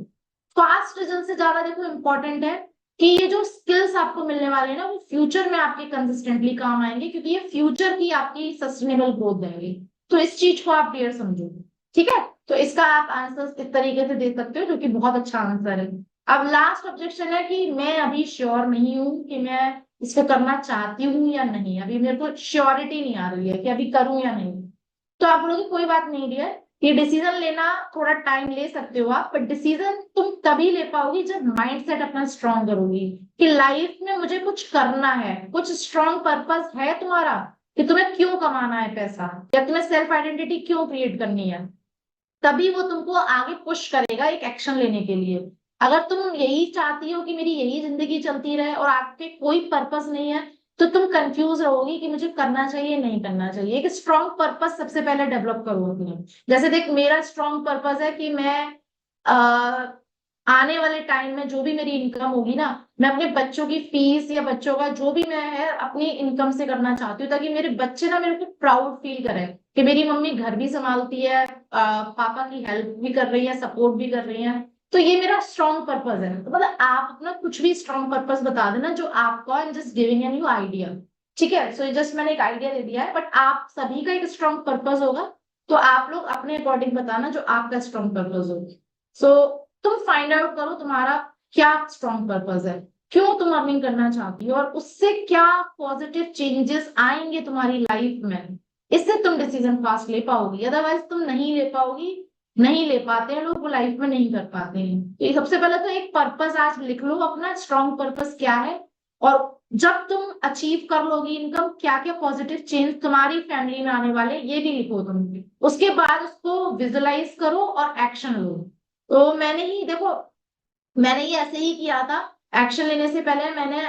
फास्ट रिजल्ट से ज्यादा देखो इंपॉर्टेंट है कि ये जो स्किल्स आपको मिलने वाले हैं ना वो फ्यूचर में आपके कंसिस्टेंटली काम आएंगे, क्योंकि ये फ्यूचर की आपकी सस्टेनेबल ग्रोथ देंगे। तो इस चीज को आप क्लियर समझो। ठीक है। तो इसका आप आंसर इस तरीके से दे सकते हो, जो कि बहुत अच्छा आंसर है। अब लास्ट ऑब्जेक्शन है कि मैं अभी श्योर नहीं हूं कि मैं इसको करना चाहती हूँ या नहीं, अभी मेरे को श्योरिटी नहीं आ रही है कि अभी करूं या नहीं। तो आप बोलोगे कोई बात नहीं डियर, ये डिसीजन लेना थोड़ा टाइम ले सकते हो आप, बट डिसीजन तुम तभी ले पाओगी जब माइंडसेट अपना स्ट्रांग करोगी कि लाइफ में मुझे कुछ करना है, कुछ स्ट्रांग पर्पस है तुम्हारा कि तुम्हें क्यों कमाना है पैसा, या तुम्हें सेल्फ आइडेंटिटी क्यों क्रिएट करनी है। तभी वो तुमको आगे पुश करेगा एक एक्शन लेने के लिए। अगर तुम यही चाहती हो कि मेरी यही जिंदगी चलती रहे और आपके कोई पर्पस नहीं है, तो तुम कंफ्यूज रहोगी कि मुझे करना चाहिए नहीं करना चाहिए। एक स्ट्रॉन्ग पर्पस सबसे पहले डेवलप करो अपने। जैसे देख, मेरा स्ट्रॉन्ग पर्पस है कि मैं आने वाले टाइम में जो भी मेरी इनकम होगी ना, मैं अपने बच्चों की फीस या बच्चों का जो भी मैं है अपनी इनकम से करना चाहती हूँ, ताकि मेरे बच्चे ना मेरे को प्राउड फील करें कि मेरी मम्मी घर भी संभालती है, पापा की हेल्प भी कर रही है, सपोर्ट भी कर रही है। तो ये मेरा स्ट्रॉन्ग पर्पस है। तो मतलब आप अपना कुछ भी स्ट्रॉन्ग पर्पस बता देना जो आपका, आई am just giving an you idea. ठीक है। सो जस्ट मैंने एक आइडिया दे दिया है, बट आप सभी का एक स्ट्रॉन्ग पर्पस होगा। तो आप लोग अपने अकॉर्डिंग बताना जो आपका स्ट्रॉन्ग पर्पस हो। सो तुम फाइंड आउट करो तुम्हारा क्या स्ट्रॉन्ग पर्पस है, क्यों तुम अर्निंग करना चाहती हो, और उससे क्या पॉजिटिव चेंजेस आएंगे तुम्हारी लाइफ में। इससे तुम डिसीजन फास्ट ले पाओगी, अदरवाइज तुम नहीं ले पाओगी। नहीं ले पाते हैं लोग, वो लाइफ में नहीं कर पाते हैं। तो ये सबसे पहले तो एक पर्पस आज लिख लो अपना, स्ट्रॉन्ग पर्पस क्या है, और जब तुम अचीव कर लोगी इनकम, क्या क्या पॉजिटिव चेंज तुम्हारी फैमिली में आने वाले, ये भी लिखो तुम। उसके बाद उसको विजुलाइज करो और एक्शन लो। तो मैंने ही देखो, मैंने ये ऐसे ही किया था। एक्शन लेने से पहले मैंने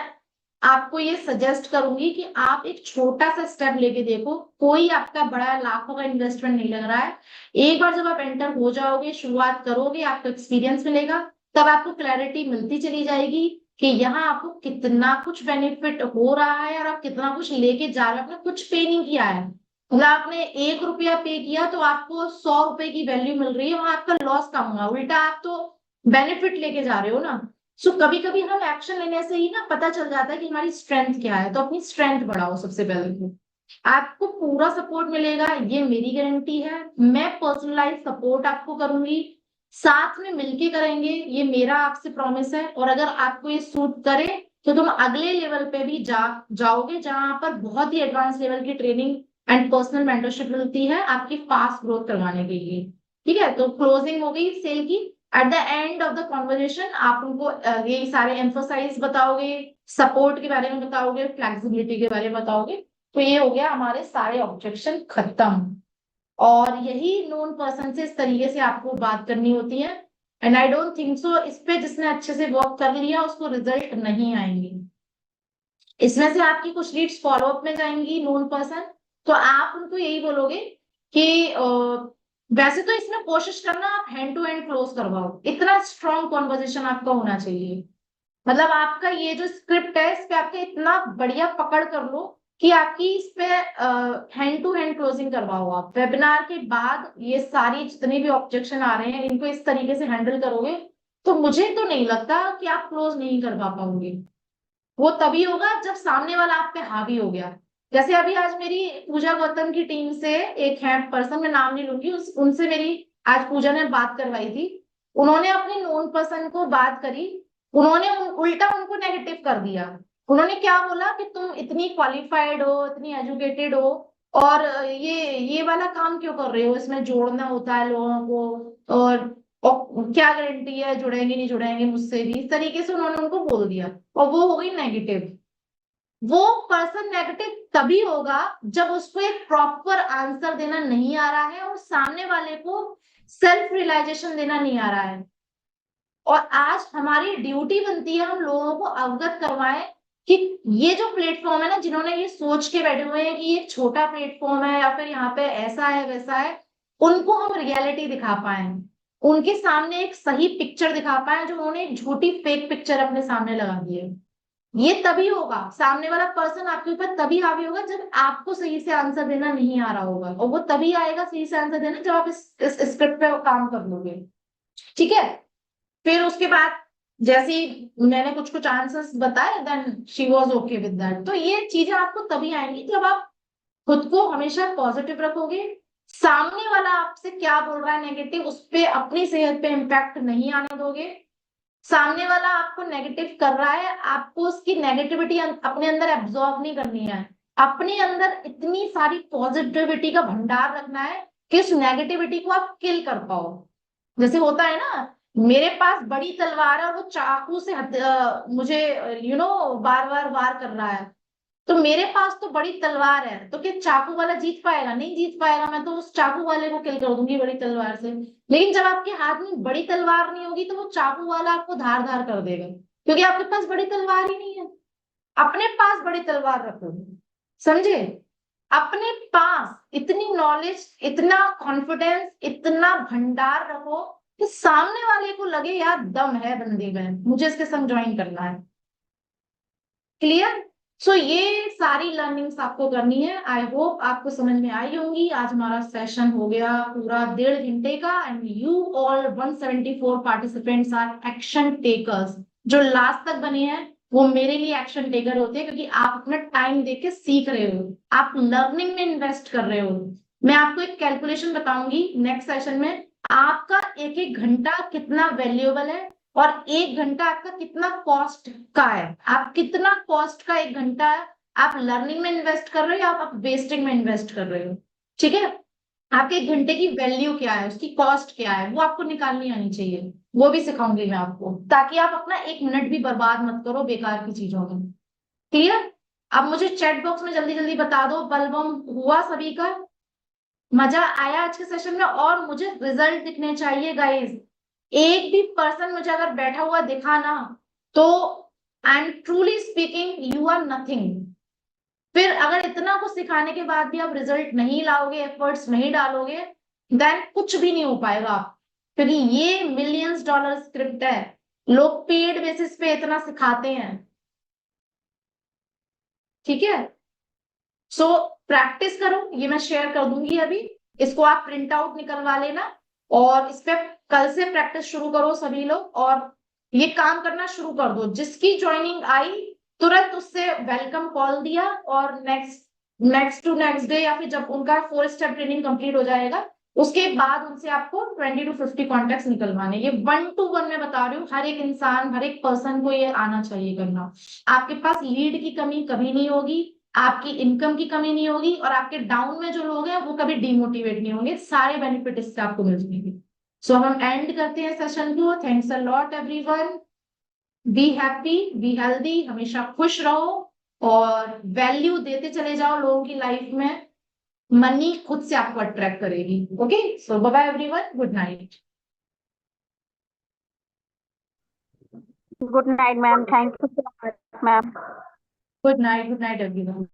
आपको ये सजेस्ट करूंगी कि आप एक छोटा सा स्टेप लेके देखो। कोई आपका बड़ा लाखों का इन्वेस्टमेंट नहीं लग रहा है। एक बार जब आप एंटर हो जाओगे, शुरुआत करोगे, आपको एक्सपीरियंस मिलेगा, तब आपको क्लैरिटी मिलती चली जाएगी कि यहाँ आपको कितना कुछ बेनिफिट हो रहा है और आप कितना कुछ लेके जा रहे हो। आपने कुछ पे नहीं किया है, मतलब आपने 1 रुपया पे किया तो आपको 100 रुपए की वैल्यू मिल रही है, वहां आपका लॉस कम हुआ, उल्टा आप तो बेनिफिट लेके जा रहे हो ना। सो कभी कभी हम एक्शन लेने से ही ना पता चल जाता है कि हमारी स्ट्रेंथ क्या है, तो अपनी स्ट्रेंथ बढ़ाओ सबसे पहले तो। आपको पूरा सपोर्ट मिलेगा, ये मेरी गारंटी है। मैं पर्सनलाइज सपोर्ट आपको करूंगी, साथ में मिलके करेंगे, ये मेरा आपसे प्रॉमिस है। और अगर आपको ये सूट करे तो तुम अगले लेवल पे भी जाओगे, जहां पर बहुत ही एडवांस लेवल की ट्रेनिंग एंड पर्सनल मेंटरशिप मिलती है आपकी फास्ट ग्रोथ करवाने के लिए। ठीक है, तो क्लोजिंग हो गई सेल की। At the end of the conversation आप उनको ये सारे एम्फोसाइज बताओगे, सपोर्ट के बारे में बताओगे, फ्लेक्सिबिलिटी के बारे में बताओगे। तो ये हो गया, हमारे सारे ऑब्जेक्शन खत्म। और यही नोन पर्सन से इस तरीके से आपको बात करनी होती है। And I don't think so इस पे जिसने अच्छे से वर्क कर लिया उसको रिजल्ट नहीं आएंगे। इसमें से आपकी कुछ लीड्स फॉलोअप में जाएंगी नोन पर्सन, तो आप उनको यही बोलोगे कि वैसे तो इसमें कोशिश करना आप हैंड टू हैंड क्लोज करवाओ, इतना स्ट्रॉन्ग कॉन्वर्जेशन आपका होना चाहिए। मतलब आपका ये जो स्क्रिप्ट है इस पे आपका इतना बढ़िया पकड़ कर लो कि आपकी इस पे हैंड टू हैंड क्लोजिंग करवाओ। आप वेबिनार के बाद ये सारी जितने भी ऑब्जेक्शन आ रहे हैं इनको इस तरीके से हैंडल करोगे, तो मुझे तो नहीं लगता कि आप क्लोज नहीं कर पाओगे। वो तभी होगा जब सामने वाला आप पे हावी हो गया। जैसे अभी आज मेरी पूजा गौतम की टीम से एक है पर्सन, मैं नाम नहीं लूंगी, उनसे मेरी आज पूजा ने बात करवाई थी। उन्होंने अपने नोन पर्सन को बात करी, उन्होंने उल्टा उनको नेगेटिव कर दिया। उन्होंने क्या बोला कि तुम इतनी क्वालिफाइड हो, इतनी एजुकेटेड हो, और ये वाला काम क्यों कर रहे हो, इसमें जोड़ना होता है लोगों को, और क्या गारंटी है जुड़ेंगे नहीं जुड़ेंगे मुझसे भी, इस तरीके से उन्होंने उनको बोल दिया। और वो हो गई नेगेटिव। वो पर्सन नेगेटिव तभी होगा जब उसको एक प्रॉपर आंसर देना नहीं आ रहा है और सामने वाले को सेल्फ रियलाइजेशन देना नहीं आ रहा है। और आज हमारी ड्यूटी बनती है हम लोगों को अवगत करवाएं कि ये जो प्लेटफॉर्म है ना, जिन्होंने ये सोच के बैठे हुए हैं कि ये छोटा प्लेटफॉर्म है या फिर यहाँ पे ऐसा है वैसा है, उनको हम रियलिटी दिखा पाए, उनके सामने एक सही पिक्चर दिखा पाए, जो उन्होंने एक झूठी फेक पिक्चर अपने सामने लगा दी है। ये तभी होगा, सामने वाला पर्सन आपके ऊपर तभी हावी होगा जब आपको सही से आंसर देना नहीं आ रहा होगा, और वो तभी आएगा सही से आंसर देना जब आप इस स्क्रिप्ट पे काम कर लोगे। ठीक है, फिर उसके बाद जैसे ही मैंने कुछ कुछ आंसर्स बताए, then she was okay with that. तो ये चीजें आपको तभी आएंगी जब आप खुद को हमेशा पॉजिटिव रखोगे, सामने वाला आपसे क्या बोल रहा है नेगेटिव, उस पे अपनी सेहत पे इम्पैक्ट नहीं आने दोगे। सामने वाला आपको नेगेटिव कर रहा है, आपको उसकी नेगेटिविटी अपने अंदर एब्जॉर्ब नहीं करनी है। अपने अंदर इतनी सारी पॉजिटिविटी का भंडार रखना है कि उस नेगेटिविटी को आप किल कर पाओ। जैसे होता है ना, मेरे पास बड़ी तलवार है और वो चाकू से मुझे बार बार वार कर रहा है, तो मेरे पास तो बड़ी तलवार है, तो क्या चाकू वाला जीत पाएगा? नहीं जीत पाएगा, मैं तो उस चाकू वाले को किल कर दूंगी बड़ी तलवार से। लेकिन जब आपके हाथ में बड़ी तलवार नहीं होगी तो वो चाकू वाला आपको धार धार कर देगा, क्योंकि आपके पास बड़ी तलवार ही नहीं है। अपने पास बड़ी तलवार रखो, समझे? अपने पास इतनी नॉलेज, इतना कॉन्फिडेंस, इतना भंडार रखो कि सामने वाले को लगे यार दम है बंदी में, मुझे इसके संग ज्वाइन करना है। क्लियर? सो ये सारी लर्निंग्स आपको करनी है। आई होप आपको समझ में आई होंगी। आज हमारा सेशन हो गया पूरा 1.5 घंटे का, and you all 174 participants are action takers. जो लास्ट तक बने हैं वो मेरे लिए एक्शन टेकर होते हैं, क्योंकि आप अपना टाइम देके सीख रहे हो, आप लर्निंग में इन्वेस्ट कर रहे हो। मैं आपको एक कैलकुलेशन बताऊंगी नेक्स्ट सेशन में, आपका एक एक घंटा कितना वैल्यूएबल है और 1 घंटा आपका कितना कॉस्ट का है। आप कितना कॉस्ट का 1 घंटा आप लर्निंग में इन्वेस्ट कर रहे हो या आप वेस्टिंग में इन्वेस्ट कर रहे हो? ठीक है, आपके 1 घंटे की वैल्यू क्या है, उसकी कॉस्ट क्या है, वो आपको निकालनी आनी चाहिए। वो भी सिखाऊंगी मैं आपको, ताकि आप अपना 1 मिनट भी बर्बाद मत करो बेकार की चीजों में। क्लियर? अब मुझे चैट बॉक्स में जल्दी जल्दी बता दो, बलबम हुआ सभी का? मजा आया आज के सेशन में? और मुझे रिजल्ट दिखने चाहिए गाइस। एक भी पर्सन मुझे अगर बैठा हुआ दिखा ना, तो I am truly speaking, you are nothing. फिर अगर इतना कुछ सिखाने के बाद भी आप रिजल्ट नहीं लाओगे, एफर्ट्स नहीं डालोगे, देन कुछ भी नहीं हो पाएगा। क्योंकि ये मिलियंस डॉलर स्क्रिप्ट है, लोग पेड बेसिस पे इतना सिखाते हैं। ठीक है, सो प्रैक्टिस करो, ये मैं शेयर कर दूंगी अभी। इसको आप प्रिंट आउट निकलवा लेना, और इस पे कल से प्रैक्टिस शुरू करो सभी लोग, और ये काम करना शुरू कर दो। जिसकी ज्वाइनिंग आई, तुरंत उससे वेलकम कॉल दिया, और next next to next day, या फिर जब उनका 4 स्टेप ट्रेनिंग कंप्लीट हो जाएगा, उसके बाद उनसे आपको 20 to 50 कॉन्टेक्ट निकलवाने। ये 1 to 1 में बता रही हूँ, हर एक इंसान, हर एक पर्सन को ये आना चाहिए करना। आपके पास लीड की कमी कभी नहीं होगी, आपकी इनकम की कमी नहीं होगी, और आपके डाउन में जो लोग हैं वो कभी डिमोटिवेट नहीं होंगे। सारे बेनिफिट इससे आपको मिल जाएंगे। सो हम एंड करते हैं सेशन को। Thanks a lot everyone. Be happy, be healthy, हमेशा खुश रहो, और वैल्यू देते चले जाओ लोगों की लाइफ में। मनी खुद से आपको अट्रैक्ट करेगी। Okay, so bye bye everyone, good night. Good night, ma'am. Thank you so much, ma'am. Good night everyone.